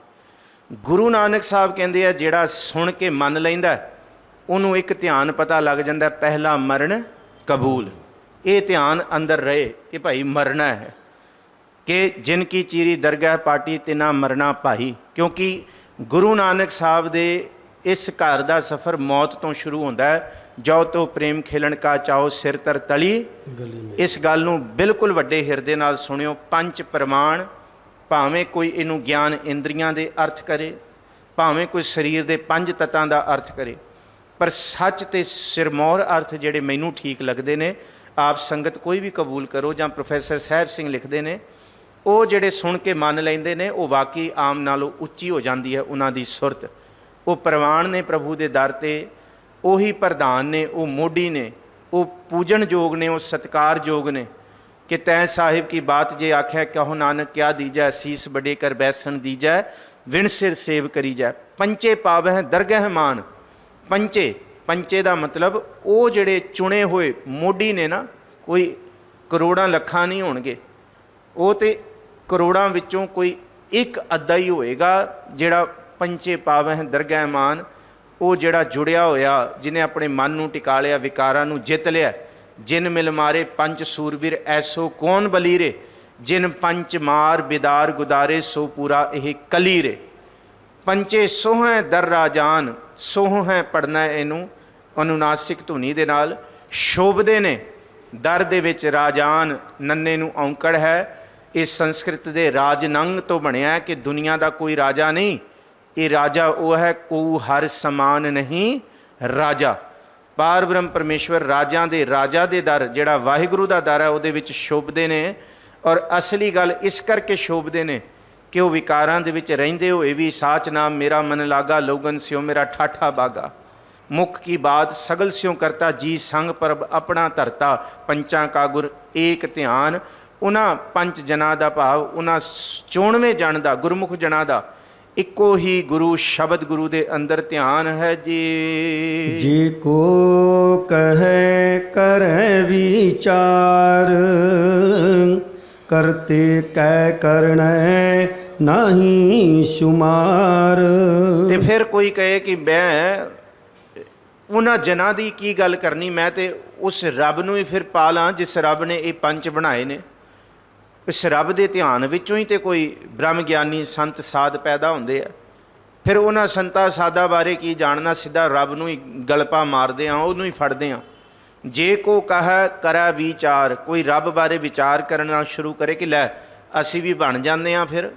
ਗੁਰੂ ਨਾਨਕ ਸਾਹਿਬ ਕਹਿੰਦੇ ਆ ਜਿਹੜਾ ਸੁਣ ਕੇ ਮੰਨ ਲੈਂਦਾ ਉਹਨੂੰ ਇੱਕ ਧਿਆਨ ਪਤਾ ਲੱਗ ਜਾਂਦਾ, ਪਹਿਲਾ ਮਰਨ ਕਬੂਲ। ਇਹ ਧਿਆਨ ਅੰਦਰ ਰਹੇ ਕਿ ਭਾਈ ਮਰਨਾ ਹੈ, ਕਿ ਜਿਨ ਕੀ ਚੀਰੀ ਦਰਗਾਹ ਪਾਟੀ ਤਿਨਾ ਮਰਨਾ ਭਾਈ। ਕਿਉਂਕਿ ਗੁਰੂ ਨਾਨਕ ਸਾਹਿਬ ਦੇ ਇਸ ਘਰ ਦਾ ਸਫ਼ਰ ਮੌਤ ਤੋਂ ਸ਼ੁਰੂ ਹੁੰਦਾ ਹੈ। ਜੋ ਤੋ ਪ੍ਰੇਮ ਖੇਲਣ ਕਾ ਚਾਓ ਸਿਰ ਤਰ ਤਲੀ। ਇਸ ਗੱਲ ਨੂੰ ਬਿਲਕੁਲ ਵੱਡੇ ਹਿਰਦੇ ਨਾਲ ਸੁਣਿਓ। ਪੰਜ ਪ੍ਰਮਾਣ, ਭਾਵੇਂ ਕੋਈ ਇਹਨੂੰ ਗਿਆਨ ਇੰਦਰੀਆਂ ਦੇ ਅਰਥ ਕਰੇ, ਭਾਵੇਂ ਕੋਈ ਸਰੀਰ ਦੇ ਪੰਜ ਤੱਤਾਂ ਦਾ ਅਰਥ ਕਰੇ, ਪਰ ਸੱਚ ਤੇ ਸਿਰਮੌਰ ਅਰਥ ਜਿਹੜੇ ਮੈਨੂੰ ਠੀਕ ਲੱਗਦੇ ਨੇ, ਆਪ ਸੰਗਤ ਕੋਈ ਵੀ ਕਬੂਲ ਕਰੋ ਜਾਂ ਪ੍ਰੋਫੈਸਰ ਸਾਹਿਬ ਸਿੰਘ ਲਿਖਦੇ ਨੇ, ਉਹ ਜਿਹੜੇ ਸੁਣ ਕੇ ਮੰਨ ਲੈਂਦੇ ਨੇ ਉਹ ਵਾਕਈ ਆਮ ਨਾਲੋਂ ਉੱਚੀ ਹੋ ਜਾਂਦੀ ਹੈ ਉਹਨਾਂ ਦੀ ਸੁਰਤ। ਉਹ ਪ੍ਰਵਾਨ ਨੇ ਪ੍ਰਭੂ ਦੇ ਦਰ 'ਤੇ, ਉਹੀ ਪ੍ਰਧਾਨ ਨੇ, ਉਹ ਮੋਢੀ ਨੇ, ਉਹ ਪੂਜਣਯੋਗ ਨੇ, ਉਹ ਸਤਿਕਾਰਯੋਗ ਨੇ ਕਿ ਤੈਂ ਸਾਹਿਬ ਕੀ ਬਾਤ ਜੇ ਆਖਿਆ ਕਹੋ ਨਾਨਕ ਕਿਆ ਦੀਜੈ, ਸੀਸ ਵੱਡੇ ਕਰ ਬੈਸਣ ਦੀਜੈ, ਵਿਣ ਸਿਰ ਸੇਵ ਕਰੀ ਜੈ। ਪੰਚੇ ਪਾਵਹਿ ਦਰਗਹਿ ਮਾਨ। ਪੰਚੇ ਦਾ ਮਤਲਬ ਉਹ ਜਿਹੜੇ ਚੁਣੇ ਹੋਏ ਮੋਢੀ ਨੇ ਨਾ, ਕੋਈ ਕਰੋੜਾਂ ਲੱਖਾਂ ਨਹੀਂ ਹੋਣਗੇ, ਉਹ ਤੇ ਕਰੋੜਾਂ ਵਿੱਚੋਂ ਕੋਈ ਇੱਕ ਅੱਧਾ ਹੀ ਹੋਏਗਾ ਜਿਹੜਾ ਪੰਚੇ ਪਾਵਹਿ ਦਰਗਹਿ ਮਾਨ। ਉਹ ਜਿਹੜਾ ਜੁੜਿਆ ਹੋਇਆ, ਜਿਹਨੇ ਆਪਣੇ ਮਨ ਨੂੰ ਟਿਕਾ ਲਿਆ, ਵਿਕਾਰਾਂ ਨੂੰ ਜਿੱਤ ਲਿਆ। ਜਿਨ ਮਿਲ ਮਾਰੇ ਪੰਚ ਸੂਰਬੀਰ ਐਸੋ ਕੌਣ ਬਲੀਰੇ, ਜਿਨ ਪੰਚ ਮਾਰ ਬਿਦਾਰ ਗੁਦਾਰੇ ਸੋ ਪੂਰਾ ਇਹ ਕਲੀਰੇ। ਪੰਚੇ ਸੋਹੈ ਦਰ ਰਾਜਾਨ, ਸੋਹ ਹੈ ਪੜ੍ਹਨਾ ਇਹਨੂੰ ਅਨੁਨਾਸਿਕ ਧੁਨੀ ਦੇ ਨਾਲ, ਸ਼ੋਭਦੇ ਨੇ ਦਰ ਦੇ ਵਿੱਚ ਰਾਜਾਨ। ਨੰਨੇ ਨੂੰ ਔਂਕੜ ਹੈ, ਇਹ ਸੰਸਕ੍ਰਿਤ ਦੇ ਰਾਜਨੰਗ ਤੋਂ ਬਣਿਆ ਕਿ ਦੁਨੀਆ ਦਾ ਕੋਈ ਰਾਜਾ ਨਹੀਂ, ਇਹ ਰਾਜਾ ਉਹ ਹੈ ਕੋ ਹਰ ਸਮਾਨ ਨਹੀਂ ਰਾਜਾ। ਪਾਰ ਬ੍ਰਹਮ ਪਰਮੇਸ਼ਵਰ ਰਾਜਿਆਂ ਦੇ ਰਾਜਾ ਦੇ ਦਰ, ਜਿਹੜਾ ਵਾਹਿਗੁਰੂ ਦਾ ਦਰ ਹੈ, ਉਹਦੇ ਵਿੱਚ ਸ਼ੋਭਦੇ ਨੇ। ਔਰ ਅਸਲੀ ਗੱਲ ਇਸ ਕਰਕੇ ਸ਼ੋਭਦੇ ਨੇ ਕਿ ਉਹ ਵਿਕਾਰਾਂ ਦੇ ਵਿੱਚ ਰਹਿੰਦੇ ਹੋਏ ਵੀ ਸਾਚ ਨਾਮ ਮੇਰਾ ਮਨ ਲਾਗਾ, ਲੋਗਨ ਸਿਓ ਮੇਰਾ ਠਾਠਾ ਬਾਗਾ। ਮੁਖ ਕੀ ਬਾਤ ਸਗਲ ਸਿਓ ਕਰਤਾ, ਜੀ ਸੰਗ ਪਰਬ ਆਪਣਾ ਧਰਤਾ। ਪੰਚਾਂ ਕਾ ਗੁਰ ਏਕ ਧਿਆਨ, ਉਹਨਾਂ ਪੰਜ ਜਨਾਂ ਦਾ ਭਾਵ ਉਹਨਾਂ 94 ਜਨ ਦਾ, ਗੁਰਮੁਖ ਜਨਾਂ ਦਾ ਇੱਕੋ ਹੀ ਗੁਰੂ ਸ਼ਬਦ ਗੁਰੂ ਦੇ ਅੰਦਰ ਧਿਆਨ ਹੈ ਜੀ। ਜੇ ਕੋ ਕਹੈ ਕਰੈ ਵਿਚਾਰ, ਕਰਤੇ ਕੈ ਕਰਣੈ ਨਾਹੀ ਸ਼ੁਮਾਰ। ਤੇ ਫਿਰ ਕੋਈ ਕਹੇ ਕਿ ਮੈਂ ਉਹਨਾਂ ਜਨਾਂ ਦੀ ਕੀ ਗੱਲ ਕਰਨੀ, ਮੈਂ ਤੇ ਉਸ ਰੱਬ ਨੂੰ ਹੀ ਫਿਰ ਪਾ ਲਾਂ ਜਿਸ ਰੱਬ ਨੇ ਇਹ ਪੰਜ ਬਣਾਏ ਨੇ। ਇਸ ਰੱਬ ਦੇ ਧਿਆਨ ਵਿੱਚੋਂ ਹੀ ਤੇ ਕੋਈ ਬ੍ਰਹਮ ਗਿਆਨੀ ਸੰਤ ਸਾਧ ਪੈਦਾ ਹੁੰਦੇ ਆ। ਫਿਰ ਉਹਨਾਂ ਸੰਤਾਂ ਸਾਧਾਂ ਬਾਰੇ ਕੀ ਜਾਣਨਾ, ਸਿੱਧਾ ਰੱਬ ਨੂੰ ਹੀ ਗਲਪਾ ਮਾਰਦੇ ਹਾਂ, ਉਹਨੂੰ ਹੀ ਫੜਦੇ ਹਾਂ। ਜੇ ਕੋ ਕਹੈ ਕਰੈ ਵਿਚਾਰ, ਕੋਈ ਰੱਬ ਬਾਰੇ ਵਿਚਾਰ ਕਰਨਾ ਸ਼ੁਰੂ ਕਰੇ ਕਿ ਲੈ ਅਸੀਂ ਵੀ ਬਣ ਜਾਂਦੇ ਹਾਂ ਫਿਰ,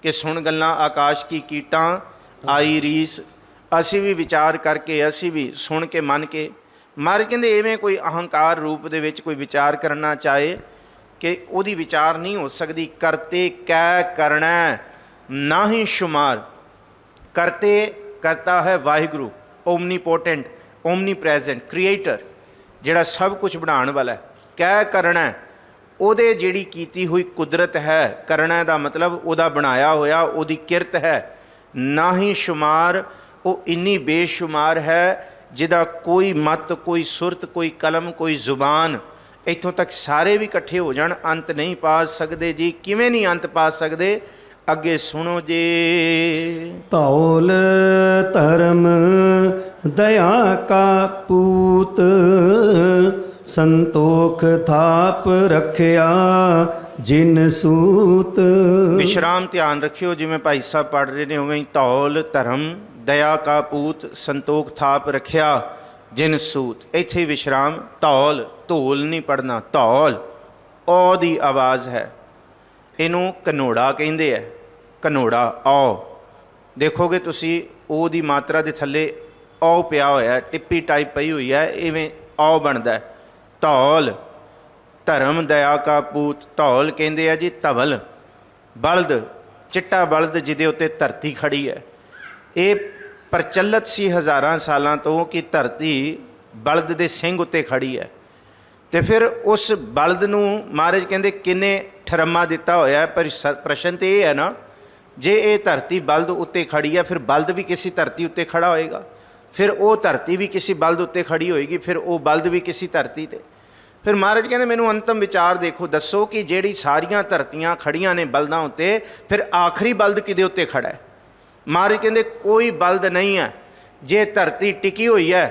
ਕਿ ਸੁਣ ਗੱਲਾਂ ਆਕਾਸ਼ ਕੀ ਕੀਟਾਂ ਆਈ ਰੀਸ। ਅਸੀਂ ਵੀ ਵਿਚਾਰ ਕਰਕੇ, ਅਸੀਂ ਵੀ ਸੁਣ ਕੇ ਮੰਨ ਕੇ। ਮਹਾਰਾਜ ਕਹਿੰਦੇ ਇਵੇਂ ਕੋਈ ਅਹੰਕਾਰ ਰੂਪ ਦੇ ਵਿੱਚ ਕੋਈ ਵਿਚਾਰ ਕਰਨਾ ਚਾਹੇ ਕਿ ਉਹਦੀ ਵਿਚਾਰ ਨਹੀਂ ਹੋ ਸਕਦੀ। ਕਰਤੇ ਕੈ ਕਰਣਾ ਨਾ ਹੀ ਸ਼ੁਮਾਰ। ਕਰਤੇ ਕਰਤਾ ਹੈ ਵਾਹਿਗੁਰੂ, ਓਮਨੀਪੋਟੈਂਟ, ਓਮਨੀ ਪ੍ਰੈਜ਼ੈਂਟ, ਕ੍ਰੀਏਟਰ, ਜਿਹੜਾ ਸਭ ਕੁਝ ਬਣਾਉਣ ਵਾਲਾ ਹੈ। ਕੈ ਕਰਣਾ ਉਹਦੇ ਜਿਹੜੀ ਕੀਤੀ ਹੋਈ ਕੁਦਰਤ ਹੈ। ਕਰਨਾ ਦਾ ਮਤਲਬ ਉਹਦਾ ਬਣਾਇਆ ਹੋਇਆ, ਉਹਦੀ ਕਿਰਤ ਹੈ। ਨਾ ਹੀ ਸ਼ੁਮਾਰ, ਉਹ ਇੰਨੀ ਬੇਸ਼ੁਮਾਰ ਹੈ ਜਿਹਦਾ ਕੋਈ ਮਤ, ਕੋਈ ਸੁਰਤ, ਕੋਈ ਕਲਮ, ਕੋਈ ਜ਼ੁਬਾਨ, ਇੱਥੋਂ ਤੱਕ ਸਾਰੇ ਵੀ ਇਕੱਠੇ ਹੋ ਜਾਣ ਅੰਤ ਨਹੀਂ ਪਾ ਸਕਦੇ ਜੀ। ਕਿਵੇਂ ਨਹੀਂ ਅੰਤ ਪਾ ਸਕਦੇ, ਅੱਗੇ ਸੁਣੋ ਜੀ। ਧੌਲ ਧਰਮ ਦਇਆ ਕਾ ਪੂਤ, ਸੰਤੋਖ ਥਾਪ ਰੱਖਿਆ ਜਿਨ ਸੂਤ। ਵਿਸ਼ਰਾਮ ਧਿਆਨ ਰੱਖਿਓ, ਜਿਵੇਂ ਭਾਈ ਸਾਹਿਬ ਪੜ੍ਹ ਰਹੇ ਨੇ ਉਵੇਂ ਹੀ। ਧੌਲ ਧਰਮ ਦਇਆ ਕਾ ਪੂਤ, ਸੰਤੋਖ ਥਾਪ ਰੱਖਿਆ ਜਿਨ ਸੂਤ। ਇੱਥੇ ਵਿਸ਼ਰਾਮ। ਧੌਲ, ਧੋਲ ਨਹੀਂ ਪੜ੍ਹਨਾ, ਧੌਲ ਔ ਦੀ ਆਵਾਜ਼ ਹੈ। ਇਹਨੂੰ ਘਨੋੜਾ ਕਹਿੰਦੇ ਹੈ, ਘਨੋੜਾ ਔ। ਦੇਖੋਗੇ ਤੁਸੀਂ ਉਹ ਦੀ ਮਾਤਰਾ ਦੇ ਥੱਲੇ ਔ ਪਿਆ ਹੋਇਆ, ਟਿੱਪੀ ਟਾਈਪ ਪਈ ਹੋਈ ਹੈ, ਇਵੇਂ ਔ ਬਣਦਾ। ਧੌਲ ਧਰਮ ਦਇਆ ਕਾ ਪੂਤ। ਧੌਲ ਕਹਿੰਦੇ ਆ ਜੀ ਧਵਲ, ਬਲਦ, ਚਿੱਟਾ ਬਲਦ ਜਿਹਦੇ ਉੱਤੇ ਧਰਤੀ ਖੜੀ ਹੈ। ਇਹ ਪ੍ਰਚਲਿਤ ਸੀ ਹਜ਼ਾਰਾਂ ਸਾਲਾਂ ਤੋਂ ਕਿ ਧਰਤੀ ਬਲਦ ਦੇ ਸਿੰਘ ਉੱਤੇ ਖੜੀ ਹੈ। ਤੇ ਫਿਰ ਉਸ ਬਲਦ ਨੂੰ ਮਹਾਰਾਜ ਕਹਿੰਦੇ ਕਿੰਨੇ ਠਰਮਾ ਦਿੱਤਾ ਹੋਇਆ। ਪਰ ਪ੍ਰਸ਼ਨ ਤੇ ਇਹ ਹੈ ਨਾ, ਜੇ ਇਹ ਧਰਤੀ ਬਲਦ ਉੱਤੇ ਖੜੀ ਹੈ, ਫਿਰ ਬਲਦ ਵੀ ਕਿਸੇ ਧਰਤੀ ਉੱਤੇ ਖੜਾ ਹੋਏਗਾ, ਫਿਰ ਉਹ ਧਰਤੀ ਵੀ ਕਿਸੇ ਬਲਦ ਉੱਤੇ ਖੜੀ ਹੋਏਗੀ, ਫਿਰ ਉਹ ਬਲਦ ਵੀ ਕਿਸੇ ਧਰਤੀ 'ਤੇ। ਫਿਰ ਮਹਾਰਾਜ ਕਹਿੰਦੇ ਮੈਨੂੰ ਅੰਤਮ ਵਿਚਾਰ ਦੇਖੋ, ਦੱਸੋ ਕਿ ਜਿਹੜੀ ਸਾਰੀਆਂ ਧਰਤੀਆਂ ਖੜੀਆਂ ਨੇ ਬਲਦਾਂ ਉੱਤੇ, ਫਿਰ ਆਖਰੀ ਬਲਦ ਕਿਹਦੇ ਉੱਤੇ ਖੜਾ ਹੈ? ਮਹਾਰਾਜ ਕਹਿੰਦੇ ਕੋਈ ਬਲਦ ਨਹੀਂ ਹੈ। ਜੇ ਧਰਤੀ ਟਿਕੀ ਹੋਈ ਹੈ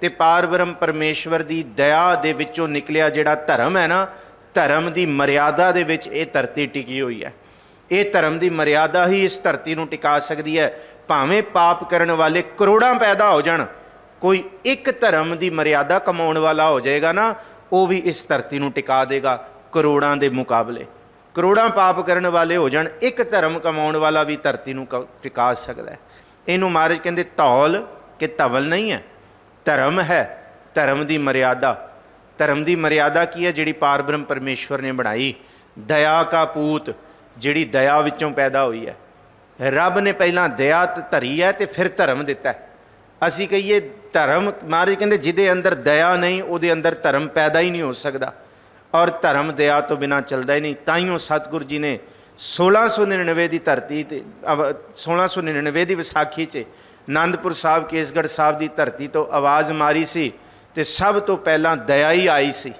ਤੇ ਪਾਰ ਬ੍ਰਹਮ ਪਰਮੇਸ਼ਵਰ ਦੀ ਦਇਆ ਦੇ ਵਿੱਚੋਂ ਨਿਕਲਿਆ ਜਿਹੜਾ ਧਰਮ ਹੈ ਨਾ, ਧਰਮ ਦੀ ਮਰਿਆਦਾ ਦੇ ਵਿੱਚ ਇਹ ਧਰਤੀ ਟਿਕੀ ਹੋਈ ਹੈ। ਇਹ ਧਰਮ ਦੀ ਮਰਿਆਦਾ ਹੀ ਇਸ ਧਰਤੀ ਨੂੰ ਟਿਕਾ ਸਕਦੀ ਹੈ। ਭਾਵੇਂ ਪਾਪ ਕਰਨ ਵਾਲੇ ਕਰੋੜਾਂ ਪੈਦਾ ਹੋ ਜਾਣ, ਕੋਈ ਇੱਕ ਧਰਮ ਦੀ ਮਰਿਆਦਾ ਕਮਾਉਣ ਵਾਲਾ ਹੋ ਜਾਏਗਾ ਨਾ, ਉਹ ਵੀ ਇਸ ਧਰਤੀ ਨੂੰ ਟਿਕਾ ਦੇਗਾ ਕਰੋੜਾਂ ਦੇ ਮੁਕਾਬਲੇ। ਕਰੋੜਾਂ ਪਾਪ ਕਰਨ ਵਾਲੇ ਹੋ ਜਾਣ, ਇੱਕ ਧਰਮ ਕਮਾਉਣ ਵਾਲਾ ਵੀ ਧਰਤੀ ਨੂੰ ਟਿਕਾ ਸਕਦਾ ਹੈ। ਇਹਨੂੰ ਮਹਾਰਾਜ ਕਹਿੰਦੇ ਧੌਲ ਕਿ ਧਵਲ ਨਹੀਂ ਹੈ, ਧਰਮ ਹੈ, ਧਰਮ ਦੀ ਮਰਿਆਦਾ। ਧਰਮ ਦੀ ਮਰਿਆਦਾ ਕੀ ਹੈ? ਜਿਹੜੀ ਪਾਰ ਬ੍ਰਹਮ ਪਰਮੇਸ਼ਵਰ ਨੇ ਬਣਾਈ। ਦਇਆ ਕਾ ਪੂਤ, ਜਿਹੜੀ ਦਇਆ ਵਿੱਚੋਂ ਪੈਦਾ ਹੋਈ ਹੈ। ਰੱਬ ਨੇ ਪਹਿਲਾਂ ਦਇਆ ਧਰੀ ਹੈ ਤੇ ਫਿਰ ਧਰਮ ਦਿੱਤਾ। ਅਸੀਂ ਕਹੀਏ ਧਰਮ, ਮਹਾਰਾਜ ਕਹਿੰਦੇ ਜਿਹਦੇ ਅੰਦਰ ਦਇਆ ਨਹੀਂ ਉਹਦੇ ਅੰਦਰ ਧਰਮ ਪੈਦਾ ਹੀ ਨਹੀਂ ਹੋ ਸਕਦਾ। ਔਰ ਧਰਮ ਦਇਆ ਤੋਂ ਬਿਨਾਂ ਚੱਲਦਾ ਹੀ ਨਹੀਂ। ਤਾਈਓ ਸਤਿਗੁਰੂ ਜੀ ਨੇ 1699 ਦੀ ਧਰਤੀ 'ਤੇ 1699 ਦੀ ਵਿਸਾਖੀ 'ਚ ਆਨੰਦਪੁਰ ਸਾਹਿਬ, ਕੇਸਗੜ੍ਹ ਸਾਹਿਬ ਦੀ ਧਰਤੀ ਤੋਂ ਆਵਾਜ਼ ਮਾਰੀ ਸੀ ਤੇ ਸਭ ਤੋਂ ਪਹਿਲਾਂ ਦਇਆ ਹੀ ਆਈ ਸੀ।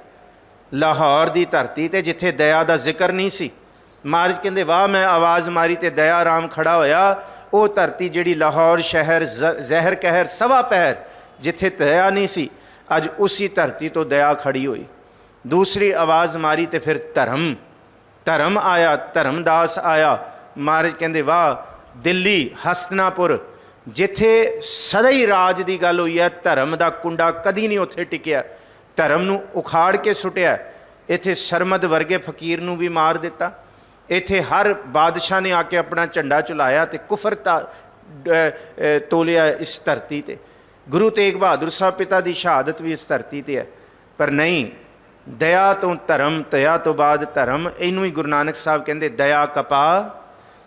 ਲਾਹੌਰ ਦੀ ਧਰਤੀ 'ਤੇ ਜਿੱਥੇ ਦਇਆ ਦਾ ਜ਼ਿਕਰ ਨਹੀਂ ਸੀ, ਮਹਾਰਾਜ ਕਹਿੰਦੇ ਵਾਹ ਮੈਂ ਆਵਾਜ਼ ਮਾਰੀ ਤੇ ਦਇਆ ਰਾਮ ਖੜਾ ਹੋਇਆ। ਉਹ ਧਰਤੀ ਜਿਹੜੀ ਲਾਹੌਰ ਸ਼ਹਿਰ ਜ਼ਹਿਰ ਕਹਿਰ ਸਵਾ ਪਹਿਰ, ਜਿੱਥੇ ਦਇਆ ਨਹੀਂ ਸੀ, ਅੱਜ ਉਸੀ ਧਰਤੀ ਤੋਂ ਦਇਆ ਖੜੀ ਹੋਈ। ਦੂਸਰੀ ਆਵਾਜ਼ ਮਾਰੀ ਤੇ ਫਿਰ ਧਰਮ ਆਇਆ, ਧਰਮਦਾਸ ਆਇਆ। ਮਹਾਰਾਜ ਕਹਿੰਦੇ ਵਾਹ ਦਿੱਲੀ ਹਸਤਨਾਪੁਰ, ਜਿੱਥੇ ਸਦਾ ਹੀ ਰਾਜ ਦੀ ਗੱਲ ਹੋਈ ਹੈ, ਧਰਮ ਦਾ ਕੁੰਡਾ ਕਦੀ ਨਹੀਂ ਉੱਥੇ ਟਿਕਿਆ, ਧਰਮ ਨੂੰ ਉਖਾੜ ਕੇ ਸੁੱਟਿਆ। ਇੱਥੇ ਸ਼ਰਮਦ ਵਰਗੇ ਫਕੀਰ ਨੂੰ ਵੀ ਮਾਰ ਦਿੱਤਾ। ਇੱਥੇ ਹਰ ਬਾਦਸ਼ਾਹ ਨੇ ਆ ਕੇ ਆਪਣਾ ਝੰਡਾ ਝੁਲਾਇਆ ਤੇ ਕੁਫਰ ਤੋਲਿਆ ਇਸ ਧਰਤੀ ਤੇ। ਗੁਰੂ ਤੇਗ ਬਹਾਦਰ ਸਾਹਿਬ ਪਿਤਾ ਦੀ ਸ਼ਹਾਦਤ ਵੀ ਇਸ ਧਰਤੀ ਤੇ ਹੈ। ਪਰ ਨਹੀਂ, ਦਇਆ ਤੋਂ ਧਰਮ, ਦਇਆ ਤੋਂ ਬਾਅਦ ਧਰਮ। ਇਹਨੂੰ ਹੀ ਗੁਰੂ ਨਾਨਕ ਸਾਹਿਬ ਕਹਿੰਦੇ ਦਇਆ ਕਪਾ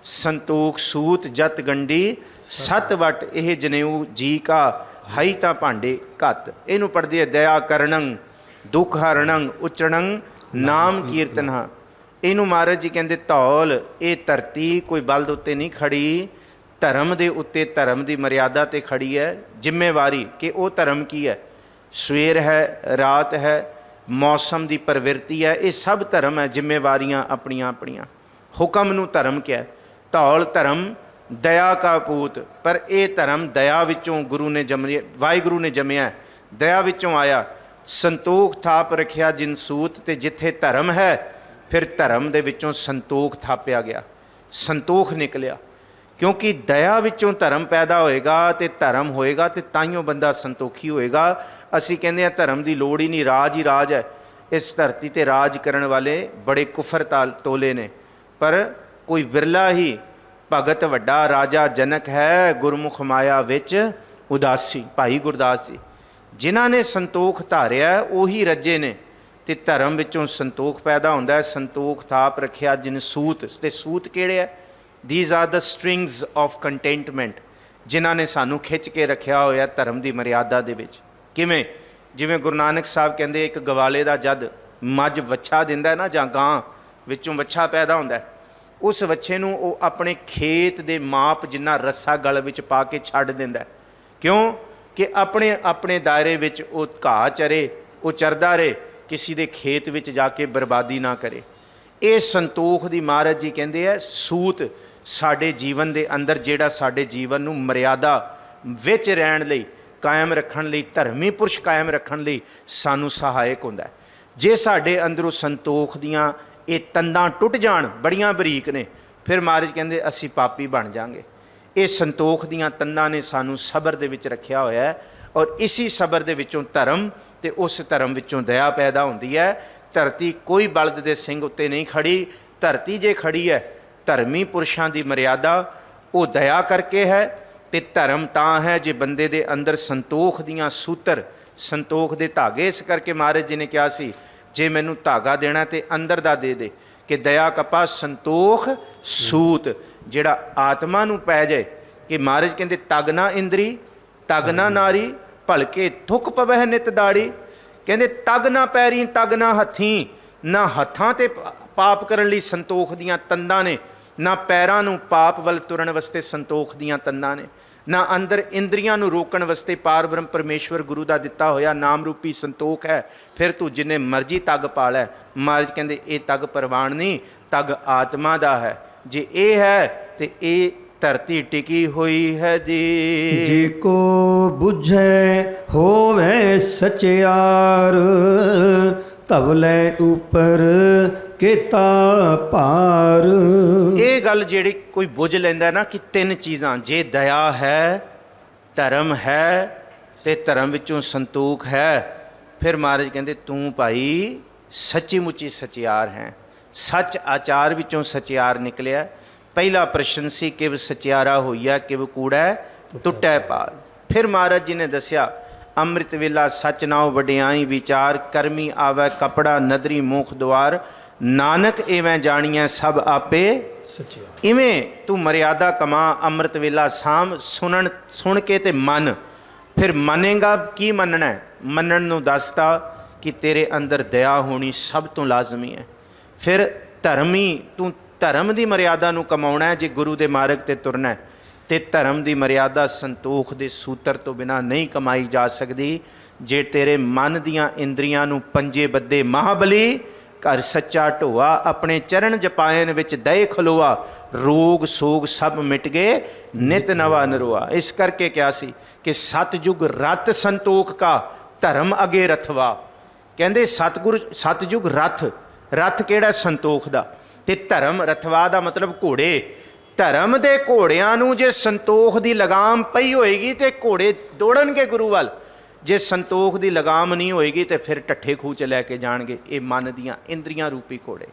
ਸੰਤੋਖ ਸੂਤ ਜਤ ਗੰਢੀ ਸਤ ਵਟ ਇਹ ਜਨੇਊ ਜੀ ਕਾ ਹਾਈ ਤਾਂ ਭਾਂਡੇ ਘੱਤ। ਇਹਨੂੰ ਪੜ੍ਹਦੇ ਹੈ ਦਇਆ ਕਰਨੰ ਦੁੱਖ ਹਰਣੰ ਉਚਰਣੰ ਨਾਮ ਕੀਰਤਨ। ਇਹਨੂੰ ਮਹਾਰਾਜ ਜੀ ਕਹਿੰਦੇ ਧੌਲ। ਇਹ ਧਰਤੀ ਕੋਈ ਬਲਦ ਉੱਤੇ ਨਹੀਂ ਖੜੀ, ਧਰਮ ਦੇ ਉੱਤੇ, ਧਰਮ ਦੀ ਮਰਿਆਦਾ ਤੇ ਖੜੀ ਹੈ। ਜ਼ਿੰਮੇਵਾਰੀ ਕਿ ਉਹ ਧਰਮ ਕੀ ਹੈ, ਸਵੇਰ ਹੈ, ਰਾਤ ਹੈ, ਮੌਸਮ ਦੀ ਪ੍ਰਵਿਰਤੀ ਹੈ, ਇਹ ਸਭ ਧਰਮ ਹੈ। ਜ਼ਿੰਮੇਵਾਰੀਆਂ ਆਪਣੀਆਂ ਆਪਣੀਆਂ। ਹੁਕਮ ਨੂੰ ਧਰਮ ਕਿਹਾ। ਧੌਲ ਧਰਮ ਦਇਆ ਕਾ ਪੂਤ। ਪਰ ਇਹ ਧਰਮ ਦਇਆ ਵਿੱਚੋਂ ਗੁਰੂ ਨੇ ਜੰਮਿਆ, ਵਾਹਿਗੁਰੂ ਨੇ ਜੰਮਿਆ, ਦਇਆ ਵਿੱਚੋਂ ਆਇਆ। ਸੰਤੋਖ ਥਾਪ ਰੱਖਿਆ ਜਿਨ ਸੂਤ। ਤੇ ਜਿੱਥੇ ਧਰਮ ਹੈ ਫਿਰ ਧਰਮ ਦੇ ਵਿੱਚੋਂ ਸੰਤੋਖ ਥਾਪਿਆ ਗਿਆ, ਸੰਤੋਖ ਨਿਕਲਿਆ। ਕਿਉਂਕਿ ਦਇਆ ਵਿੱਚੋਂ ਧਰਮ ਪੈਦਾ ਹੋਏਗਾ ਤੇ ਧਰਮ ਹੋਏਗਾ ਤੇ ਤਾਈਓ ਬੰਦਾ ਸੰਤੋਖੀ ਹੋਏਗਾ। ਅਸੀਂ ਕਹਿੰਦੇ ਹਾਂ ਧਰਮ ਦੀ ਲੋੜ ਹੀ ਨਹੀਂ, ਰਾਜ ਹੀ ਰਾਜ ਹੈ। ਇਸ ਧਰਤੀ ਤੇ ਰਾਜ ਕਰਨ ਵਾਲੇ ਬੜੇ ਕੁਫਰ ਤੋਲੇ ਨੇ, ਪਰ ਕੋਈ ਬਿਰਲਾ ਹੀ ਭਗਤ ਵੱਡਾ ਰਾਜਾ ਜਨਕ ਹੈ। ਗੁਰਮੁਖ ਮਾਇਆ ਵਿੱਚ ਉਦਾਸੀ। ਭਾਈ ਗੁਰਦਾਸ ਜੀ ਜਿਨ੍ਹਾਂ ਨੇ ਸੰਤੋਖ ਧਾਰਿਆ ਉਹੀ ਰੱਜੇ ਨੇ। ਤੇ ਧਰਮ ਵਿੱਚੋਂ ਸੰਤੋਖ ਪੈਦਾ ਹੁੰਦਾ ਹੈ। ਸੰਤੋਖ ਥਾਪ ਰੱਖਿਆ ਜਿਨ ਸੂਤ। ਤੇ ਸੂਤ ਕਿਹੜੇ ਹੈ? These are the strings of contentment, ਜਿਨ੍ਹਾਂ ਨੇ ਸਾਨੂੰ ਖਿੱਚ ਕੇ ਰੱਖਿਆ ਹੋਇਆ ਧਰਮ ਦੀ ਮਰਿਆਦਾ ਦੇ ਵਿੱਚ। ਕਿਵੇਂ? ਜਿਵੇਂ ਗੁਰੂ ਨਾਨਕ ਸਾਹਿਬ ਕਹਿੰਦੇ ਇੱਕ ਗਵਾਲੇ ਦਾ ਜਦ ਮੱਝ ਵੱਛਾ ਦਿੰਦਾ ਨਾ, ਜਾਂ ਗਾਂ ਵਿੱਚੋਂ ਵੱਛਾ ਪੈਦਾ ਹੁੰਦਾ, ਉਸ ਵੱਛੇ ਨੂੰ ਉਹ ਆਪਣੇ ਖੇਤ ਦੇ ਮਾਪ ਜਿੰਨਾ ਰੱਸਾ ਗਲ ਵਿੱਚ ਪਾ ਕੇ ਛੱਡ ਦਿੰਦਾ। ਕਿਉਂ? ਕਿ ਆਪਣੇ ਆਪਣੇ ਦਾਇਰੇ ਵਿੱਚ ਉਹ ਘਾਹ ਚਰੇ, ਉਹ ਚਰਦਾ ਰਹੇ, ਕਿਸੇ ਦੇ ਖੇਤ ਵਿੱਚ ਜਾ ਕੇ ਬਰਬਾਦੀ ਨਾ ਕਰੇ। ਇਹ ਸੰਤੋਖ ਦੀ ਮਹਾਰਾਜ ਜੀ ਕਹਿੰਦੇ ਹੈ ਸੂਤ ਸਾਡੇ ਜੀਵਨ ਦੇ ਅੰਦਰ, ਜਿਹੜਾ ਸਾਡੇ ਜੀਵਨ ਨੂੰ ਮਰਿਆਦਾ ਵਿੱਚ ਰਹਿਣ ਲਈ, ਕਾਇਮ ਰੱਖਣ ਲਈ, ਧਰਮੀ ਪੁਰਸ਼ ਕਾਇਮ ਰੱਖਣ ਲਈ ਸਾਨੂੰ ਸਹਾਇਕ ਹੁੰਦਾ। ਜੇ ਸਾਡੇ ਅੰਦਰੋਂ ਸੰਤੋਖ ਦੀਆਂ ਇਹ ਤੰਦਾਂ ਟੁੱਟ ਜਾਣ, ਬੜੀਆਂ ਬਰੀਕ ਨੇ, ਫਿਰ ਮਹਾਰਾਜ ਕਹਿੰਦੇ ਅਸੀਂ ਪਾਪੀ ਬਣ ਜਾਵਾਂਗੇ। ਇਹ ਸੰਤੋਖ ਦੀਆਂ ਤੰਦਾਂ ਨੇ ਸਾਨੂੰ ਸਬਰ ਦੇ ਵਿੱਚ ਰੱਖਿਆ ਹੋਇਆ ਹੈ। ਔਰ ਇਸੀ ਸਬਰ ਦੇ ਵਿੱਚੋਂ ਧਰਮ, ਤੇ ਉਸ ਧਰਮ ਵਿੱਚੋਂ ਦਇਆ ਪੈਦਾ ਹੁੰਦੀ ਹੈ। ਧਰਤੀ ਕੋਈ ਬਲਦ ਦੇ ਸਿੰਘ ਉੱਤੇ ਨਹੀਂ ਖੜੀ। ਧਰਤੀ ਜੇ ਖੜੀ ਹੈ ਧਰਮੀ ਪੁਰਸ਼ਾਂ ਦੀ ਮਰਿਆਦਾ, ਉਹ ਦਇਆ ਕਰਕੇ ਹੈ। ਤੇ ਧਰਮ ਤਾਂ ਹੈ ਜੇ ਬੰਦੇ ਦੇ ਅੰਦਰ ਸੰਤੋਖ ਦੀਆਂ ਸੂਤਰ, ਸੰਤੋਖ ਦੇ ਧਾਗੇ। ਇਸ ਕਰਕੇ ਮਹਾਰਾਜ ਜੀ ਨੇ ਕਿਹਾ ਸੀ ਜੇ ਮੈਨੂੰ ਧਾਗਾ ਦੇਣਾ ਤੇ ਅੰਦਰ ਦਾ ਦੇ ਦੇ, ਕਿ ਦਇਆ ਕਪਾ ਸੰਤੋਖ ਸੂਤ, ਜਿਹੜਾ ਆਤਮਾ ਨੂੰ ਪੈ ਜਾਏ। ਕਿ ਮਹਾਰਾਜ ਕਹਿੰਦੇ ਤਗ ਨਾ ਇੰਦਰੀ ਤਗ ਨਾ ਨਾਰੀ ਭਲਕੇ ਥੁੱਕ ਪਵਹਿ ਨਿਤ ਦਾੜੀ। ਕਹਿੰਦੇ ਤਗ ਨਾ ਪੈਰੀ ਤਗ ਨਾ ਹੱਥੀਂ। ਨਾ ਹੱਥਾਂ ਤੇ ਪਾਪ ਕਰਨ ਲਈ ਸੰਤੋਖ ਦੀਆਂ ਤੰਦਾਂ ਨੇ, ਨਾ ਪੈਰਾਂ ਨੂੰ ਪਾਪ ਵੱਲ ਤੁਰਨ ਵਾਸਤੇ ਸੰਤੋਖ ਦੀਆਂ ਤੰਦਾਂ ਨੇ, ਨਾ ਅੰਦਰ ਇੰਦਰੀਆਂ ਨੂੰ ਰੋਕਣ ਵਾਸਤੇ ਪਾਰ ਬ੍ਰਹਮ ਪਰਮੇਸ਼ਵਰ ਗੁਰੂ ਦਾ ਦਿੱਤਾ ਹੋਇਆ ਨਾਮ ਰੂਪੀ ਸੰਤੋਖ ਹੈ। ਫਿਰ ਤੂੰ ਜਿੰਨੇ ਮਰਜ਼ੀ ਤਗ ਪਾ ਲੈ। ਮਹਾਰਾਜ ਕਹਿੰਦੇ ਇਹ ਤਗ ਪ੍ਰਵਾਨ ਨਹੀਂ, ਤਗ ਆਤਮਾ ਦਾ ਹੈ। ਜੇ ਇਹ ਹੈ ਤੇ ਇਹ ਧਰਤੀ ਟਿਕੀ ਹੋਈ ਹੈ ਜੀ। ਜੇ ਕੋ ਬੁਝੈ ਹੋਵੇ ਸਚਿਆਰ, ਧਵਲੇ ਉਪਰ ਕੀਤਾ ਭਾਰ। ਇਹ ਗੱਲ ਜਿਹੜੀ ਕੋਈ ਬੁੱਝ ਲੈਂਦਾ ਨਾ ਕਿ ਤਿੰਨ ਚੀਜ਼ਾਂ, ਜੇ ਦਇਆ ਹੈ, ਧਰਮ ਹੈ ਤੇ ਧਰਮ ਵਿੱਚੋਂ ਸੰਤੋਖ ਹੈ, ਫਿਰ ਮਹਾਰਾਜ ਕਹਿੰਦੇ ਤੂੰ ਭਾਈ ਸੱਚੀ ਮੁੱਚੀ ਸਚਿਆਰ ਹੈ। ਸੱਚ ਆਚਾਰ ਵਿੱਚੋਂ ਸਚਿਆਰ ਨਿਕਲਿਆ। ਪਹਿਲਾ ਪ੍ਰਸ਼ਨ ਸੀ ਕਿਵ ਸਚਿਆਰਾ ਹੋਈਆ ਕਿਵ ਕੂੜੈ ਟੁੱਟੈ ਪਾਲ। ਫਿਰ ਮਹਾਰਾਜ ਜੀ ਨੇ ਦੱਸਿਆ ਅੰਮ੍ਰਿਤ ਵੇਲਾ ਸੱਚ ਨਾਉ ਵਡਿਆਈ ਵਿਚਾਰ, ਕਰਮੀ ਆਵੈ ਕਪੜਾ ਨਦਰੀ ਮੋਖ ਦੁਆਰ, ਨਾਨਕ ਇਵੇਂ ਜਾਣੀਐ ਸਭ ਆਪੇ ਸਚਿਆਰ। ਇਵੇਂ ਤੂੰ ਮਰਿਆਦਾ ਕਮਾ, ਅੰਮ੍ਰਿਤ ਵੇਲਾ ਸਾਂਭ, ਸੁਣ ਕੇ ਤੇ ਮੰਨ। ਫਿਰ ਮੰਨੇਗਾ ਕੀ ਮੰਨਣਾ? ਮੰਨਣ ਨੂੰ ਦੱਸਤਾ ਕਿ ਤੇਰੇ ਅੰਦਰ ਦਇਆ ਹੋਣੀ ਸਭ ਤੋਂ ਲਾਜ਼ਮੀ ਹੈ। ਫਿਰ ਧਰਮੀ, ਤੂੰ ਧਰਮ ਦੀ ਮਰਿਆਦਾ ਨੂੰ ਕਮਾਉਣਾ ਹੈ। ਜੇ ਗੁਰੂ ਦੇ ਮਾਰਗ ਤੇ ਤੁਰਨਾ ਤੇ ਧਰਮ ਦੀ ਮਰਿਆਦਾ ਸੰਤੋਖ ਦੇ ਸੂਤਰ ਤੋਂ ਬਿਨਾਂ ਨਹੀਂ ਕਮਾਈ ਜਾ ਸਕਦੀ। ਜੇ ਤੇਰੇ ਮਨ ਦੀਆਂ ਇੰਦਰੀਆਂ ਨੂੰ ਪੰਜੇ ਬੱਦੇ ਮਹਾਬਲੀ, ਘਰ ਸੱਚਾ ਢੋਆ, ਆਪਣੇ ਚਰਨ ਜਪਾਇਨ ਵਿੱਚ ਦਏ ਖਲੋਆ, ਰੋਗ ਸੋਗ ਸਭ ਮਿਟ ਗਏ ਨਿਤ ਨਵਾ ਨਰੋਆ। ਇਸ ਕਰਕੇ ਕਿਹਾ ਸੀ ਕਿ ਸਤਜੁਗ ਰਤ ਸੰਤੋਖ ਕਾ, ਧਰਮ ਅਗੇ ਰਥਵਾ। ਕਹਿੰਦੇ ਸਤਜੁਗ ਰਥ, ਰਥ ਕਿਹੜਾ? ਸੰਤੋਖ ਦਾ। ਤੇ ਧਰਮ ਰਥਵਾ ਦਾ ਮਤਲਬ ਘੋੜੇ। ਧਰਮ ਦੇ ਘੋੜਿਆਂ ਨੂੰ ਜੇ ਸੰਤੋਖ ਦੀ ਲਗਾਮ ਪਈ ਹੋਏਗੀ ਤੇ ਘੋੜੇ ਦੌੜਨਗੇ ਗੁਰੂ ਵੱਲ। ਜੇ ਸੰਤੋਖ ਦੀ ਲਗਾਮ ਨਹੀਂ ਹੋਏਗੀ ਤੇ ਫਿਰ ਟੱਠੇ ਖੂਹ 'ਚ ਲੈ ਕੇ ਜਾਣਗੇ ਇਹ ਮਨ ਦੀਆਂ ਇੰਦਰੀਆਂ ਰੂਪੀ ਘੋੜੇ।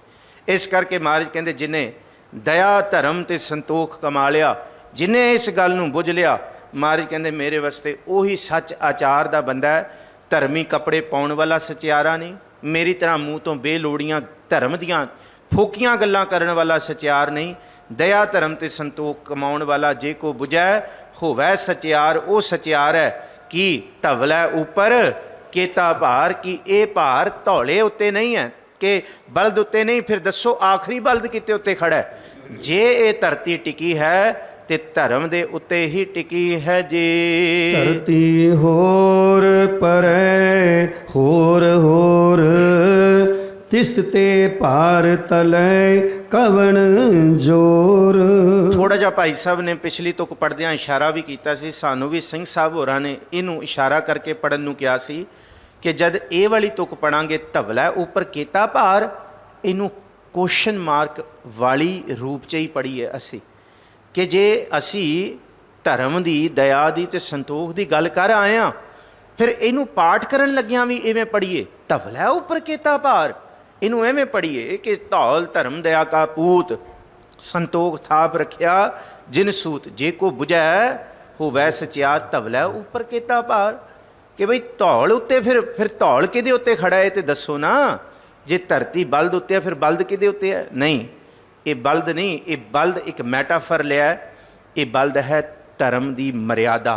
इस करके महाराज कहते जिन्हें दया धर्म ते संतोख कमा लिया, जिन्हें इस गल नूं बुझ लिया, महाराज कहते मेरे वास्ते उही सच आचार दा बंदा है। धर्मी कपड़े पाउण वाला सचियारा नहीं, मेरी तरह मूँह तो बेलोड़ियां धर्म दियां फोकियां गल्लां करन वाला सचियार नहीं। दया धर्म ते संतोख कमाउण वाला जे को बुझै होवै सचियार, वो सचियार है कि धवलै उपर केता भार, कि ये भार धौले उत्ते नहीं है कि बलद उत्ते नहीं। फिर दसो आखिरी बलद किते उत्ते खड़ा है? जे ये धरती टिकी है ते धर्म दे उत्ते ही टिकी है जी। धरती होर परै होर होर, तिस ते भार तलै कवन जोर। थोड़ा जिहा भाई साहब ने पिछली तुक पढ़दियां इशारा भी कीता सी, सानू भी ਸਿੰਘ ਸਾਹਿਬ होरां ने इनू इशारा करके पढ़न नू किहा सी कि जद ये वाली तुक पढ़ांगे धवलै उपर केता भार, इनू क्वेश्चन मार्क वाली रूप च ही पढ़ीए असी कि जे असी धर्म की दया की ते संतोख की गल कर आए हाँ, फिर इनू पाठ करन लग्यां भी इवें पढ़ीए धवलै उपर केता भार। इनू एवें पढ़ीए कि धौल धर्म दया का पूत, संतोख थाप रखिया जिन सूत, जे को बुझै होवै सचियार धवलै उपर केता भार। कि बई धौल उत्ते फिर धौल किहदे उत्ते खड़ा है ते दसो ना। जे धरती बलद उत्ते है फिर बलद किहदे उत्ते है? नहीं, ये बलद नहीं, ये बलद एक मैटाफर लिया, ये बलद है धर्म की मर्यादा।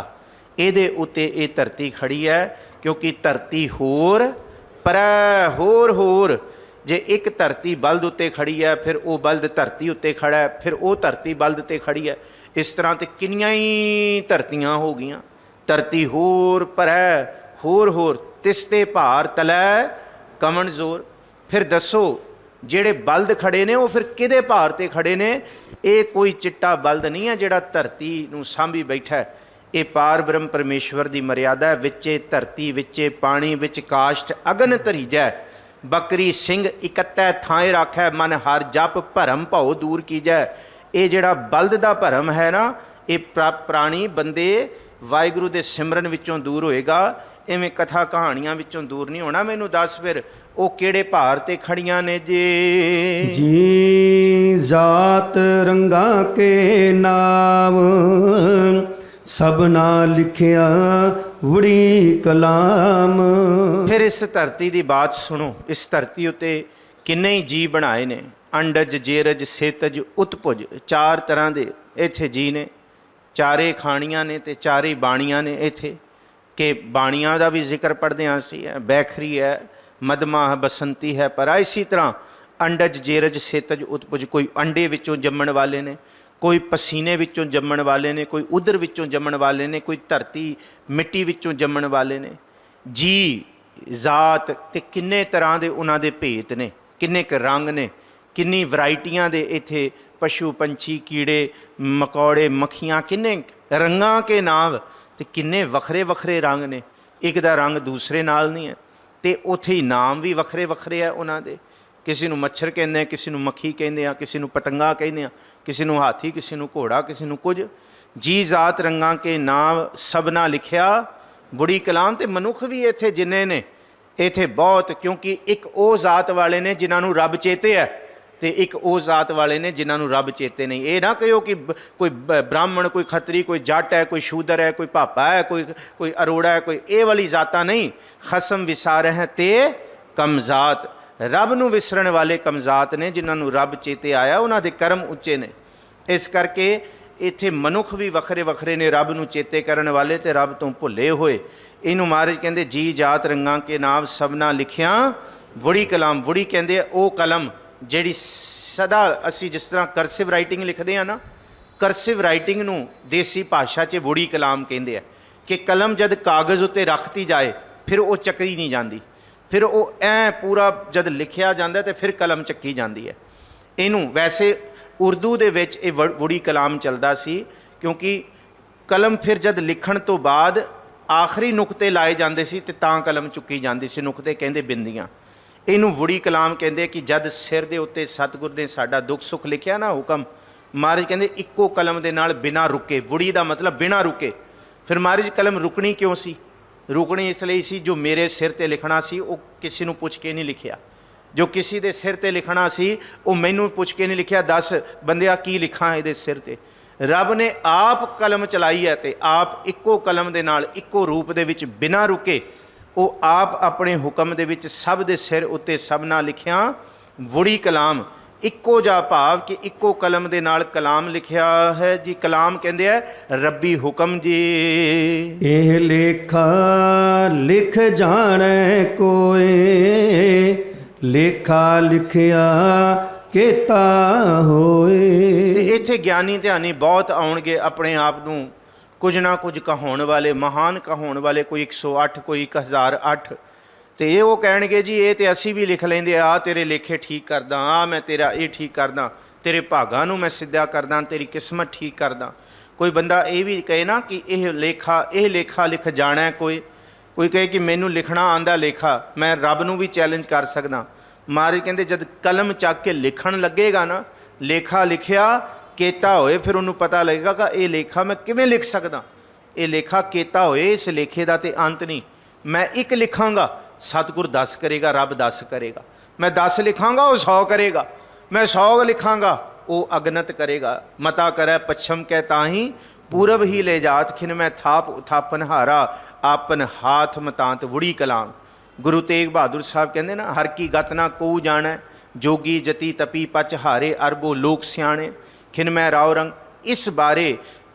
ये उत्ते ये धरती खड़ी है क्योंकि धरती होर परै होर होर। जे एक धरती बलद उत्ते खड़ी है फिर वो बलद धरती उत्ते खड़ा है, फिर वो धरती बलद ते खड़ी है। इस तरह तो किनियां ही धरतियां हो गईयां। धरती होर परै होर होर, तिसते भार तलै कमन जोर। फिर दसो जेड़े बलद खड़े ने वो फिर किहदे भार ते खड़े ने? ये कोई चिट्टा बलद नहीं है जिहड़ा धरती नूं सांभी बैठा है। ये पार ब्रह्म परमेश्वर की मर्यादा है। विचे धरती विचे पानी, विच काष्ठ अगन धरीजै, बकरी सिंह इकत्तै थाए राखै, मन हर जप भरम भौ दूर कीजै। ये जिहड़ा बलद दा भरम है ना, ये प्राणी बंदे वाहिगुरू दे सिमरन विचों दूर होएगा, इवें कथा कहानियां विचों दूर नहीं होना। मैनू दस फिर वो किहड़े भार ते खड़ियां ने जे? जी जात रंगा के नाम, सबना लिखिया वड़ी कलाम। फिर इस धरती की बात सुनो। इस धरती उत्ते किन्ने ही जी बनाए ने, अंडज जेरज सेतज उत्पुज, चार तरह के इत्थे जी ने। चारे खाणियां ने ते चारे बाणियां ने इत्थे। कि बाणियां का भी जिक्र पढ़ते हैं असी, बैखरी है, मदमाह बसंती है, पर इसी तरह अंडज जेरज सेतज उत्पुज। कोई अंडे विचों जम्मण वाले ने, कोई पसीने विचों जम्मण वाले ने, कोई उधर विचों जम्मण वाले ने, कोई धरती मिट्टी विचों जम्मण वाले ने। जी जात ते किन्ने तरह के उन्हां दे भेत ने, किन्ने क रंग ने, किन्नी वराइटियां दे इत्थे पशु पंछी कीड़े मकौड़े मक्खियां, किन्ने रंगां के नाम ते किन्ने वखरे वखरे रंग ने। एक दा रंग दूसरे नाल नहीं है, ते उत्थे ही नाम भी वखरे वखरे है उन्हां दे। किसी नूं मच्छर कहंदे आ, किसी नूं मक्खी कहंदे आ, किसी नूं पतंगा कहंदे आ, किसी नूं हाथी, किसी नूं घोड़ा, किसी नूं कुछ। जी जात रंगां के नाम सबना लिखिया बुड़ी कलाम। ते मनुख भी इत्थे जिन्ने ने इत्थे बहुत, क्योंकि एक वो जात वाले ने जिन्हां नूं रब चेते है, ते एक वो जात वाले ने जिन्होंने रब चेते नहीं। ये ना कहो कि कोई ब्राह्मण, कोई खतरी, कोई जट है, कोई शूदर है, कोई भापा है, कोई अरोड़ा है, कोई ये वाली जाता नहीं। खसम विसार हैं ते कमजात, रब नूं विसरन वाले कमजात ने, जिन्होंने रब चेते आया उन्होंने कर्म उच्चे ने। इस करके इत्थे मनुख भी वखरे वखरे ने, रब नूं चेते करन वाले ते रब तो भुले होए। इनू महाराज कहते जी जात रंगां के नाम सबना लिखिया वुड़ी कलाम। वुड़ी कहते वो कलम ਜਿਹੜੀ सदा असी जिस तरह करसिव राइटिंग लिखते हैं ना, करसिव राइटिंग नूं देसी भाषा 'च वुड़ी कलाम कहते हैं। कि कलम जद कागज़ उत्ते रखती जाए फिर वो चक्की नहीं जाती, फिर वो ऐ पूरा जद लिखिया जाता है तो फिर कलम चक्की जाती है। इनू वैसे उर्दू दे विच ये वुड़ी कलाम चलता सी, क्योंकि कलम फिर जद लिखण तो बाद आखिरी नुकते लाए जाते सी ते तां कलम चुकी जाती सी। नुकते कहंदे बिंदियां। इनू वुड़ी कलाम कहते कि जद सिर दे उत्ते सतगुर ने साडा दुख सुख लिखिया ना हुक्म, महाराज कहते इक्को कलम दे नाल बिना रुके। वुड़ी का मतलब बिना रुके। फिर महाराज कलम रुकनी क्यों सी? रुकनी इसलिए सी जो मेरे सिर ते लिखना सी वो किसी नूं पुछ के नहीं लिखिया। ਜੋ ਕਿਸੇ ਦੇ ਸਿਰ ਤੇ ਲਿਖਣਾ ਸੀ ਉਹ ਮੈਨੂੰ ਪੁੱਛ ਕੇ ਨਹੀਂ ਲਿਖਿਆ, ਦੱਸ ਬੰਦਿਆ ਕੀ ਲਿਖਾਂ ਇਹਦੇ ਸਿਰ ਤੇ। ਰੱਬ ਨੇ ਆਪ ਕਲਮ ਚਲਾਈ ਹੈ ਤੇ ਆਪ ਇੱਕੋ ਕਲਮ ਦੇ ਨਾਲ ਇੱਕੋ ਰੂਪ ਦੇ ਵਿੱਚ ਬਿਨਾਂ ਰੁਕੇ ਉਹ ਆਪ ਆਪਣੇ ਹੁਕਮ ਦੇ ਵਿੱਚ ਸਭ ਦੇ ਸਿਰ ਉੱਤੇ ਸਭਨਾ ਲਿਖਿਆ ਵੁੜੀ ਕਲਾਮ। ਇੱਕੋ ਜਿਹਾ ਭਾਵ ਕਿ ਇੱਕੋ ਕਲਮ ਦੇ ਨਾਲ ਕਲਾਮ ਲਿਖਿਆ ਹੈ ਜੀ। ਕਲਾਮ ਕਹਿੰਦੇ ਆ ਰੱਬੀ ਹੁਕਮ ਜੀ। ਇਹ ਲੇਖਾ ਲਿਖ ਜਾਣੈ ਕੋਏ, ਲੇਖਾ ਲਿਖਿਆ ਕੀਤਾ ਹੋਏ। ਤੇ ਇੱਥੇ ਗਿਆਨੀ ਧਿਆਨੀ ਬਹੁਤ ਆਉਣਗੇ, ਆਪਣੇ ਆਪ ਨੂੰ ਕੁਝ ਨਾ ਕੁਝ ਕਹਾਉਣ ਵਾਲੇ, ਮਹਾਨ ਕਹਾਉਣ ਵਾਲੇ, ਕੋਈ 108 ਕੋਈ 1008। ਤੇ ਇਹ ਉਹ ਕਹਿਣਗੇ ਜੀ ਇਹ ਤੇ ਅਸੀਂ ਵੀ ਲਿਖ ਲੈਂਦੇ ਆ, ਤੇਰੇ ਲੇਖੇ ਠੀਕ ਕਰਦਾ, ਆ ਮੈਂ ਤੇਰਾ ਇਹ ਠੀਕ ਕਰਦਾ, ਤੇਰੇ ਭਾਗਾਂ ਨੂੰ ਮੈਂ ਸਿੱਧਾ ਕਰਦਾ, ਤੇਰੀ ਕਿਸਮਤ ਠੀਕ ਕਰਦਾ। ਕੋਈ ਬੰਦਾ ਇਹ ਵੀ ਕਹੇ ਨਾ ਕਿ ਇਹ ਲੇਖਾ ਲਿਖ ਜਾਣਾ। ਕੋਈ ਕਹੇ ਕਿ ਮੈਨੂੰ ਲਿਖਣਾ ਆਂਦਾ ਲੇਖਾ, ਮੈਂ ਰੱਬ ਨੂੰ ਵੀ ਚੈਲੰਜ ਕਰ ਸਕਦਾ। ਮਹਾਰਾਜ ਕਹਿੰਦੇ ਜਦ ਕਲਮ ਚੱਕ ਕੇ ਲਿਖਣ ਲੱਗੇਗਾ ਨਾ, ਲੇਖਾ ਲਿਖਿਆ ਕੀਤਾ ਹੋਏ, ਫਿਰ ਉਹਨੂੰ ਪਤਾ ਲੱਗੇਗਾ ਕਿ ਇਹ ਲੇਖਾ ਮੈਂ ਕਿਵੇਂ ਲਿਖ ਸਕਦਾ। ਇਹ ਲੇਖਾ ਕੀਤਾ ਹੋਏ, ਇਸ ਲੇਖੇ ਦਾ ਤੇ ਅੰਤ ਨਹੀਂ। ਮੈਂ ਇੱਕ ਲਿਖਾਂਗਾ, ਸਤਿਗੁਰ 10 ਕਰੇਗਾ, ਰੱਬ 10 ਕਰੇਗਾ। ਮੈਂ 10 ਲਿਖਾਂਗਾ, ਉਹ 100 ਕਰੇਗਾ। ਮੈਂ 100 ਲਿਖਾਂਗਾ, ਉਹ ਅਗਨਤ ਕਰੇਗਾ। ਮਤਾ ਕਰੈ ਪੱਛਮ ਕੈ ਤਾਹੀਂ, ਪੂਰਬ ਹੀ ਲੈ ਜਾਤ, ਖਿਨ ਮੈਂ ਥਾਪ ਉਥਾਪਨ ਹਾਰਾ, ਆਪਨ ਹਾਥ ਮਤਾਂਤ ਵੁੜੀ ਕਲਾਮ। ਗੁਰੂ ਤੇਗ ਬਹਾਦਰ ਸਾਹਿਬ ਕਹਿੰਦੇ ਨਾ, ਹਰ ਕੀ ਗਤ ਨਾ ਕੋਊ ਜਾਣੈ, ਜੋਗੀ ਜਤੀ ਤਪੀ ਪਚ ਹਾਰੇ, ਅਰਬੋ ਲੋਕ ਸਿਆਣੇ, ਖਿਨ ਮੈਂ ਰਾਉ ਰੰਗ। ਇਸ ਬਾਰੇ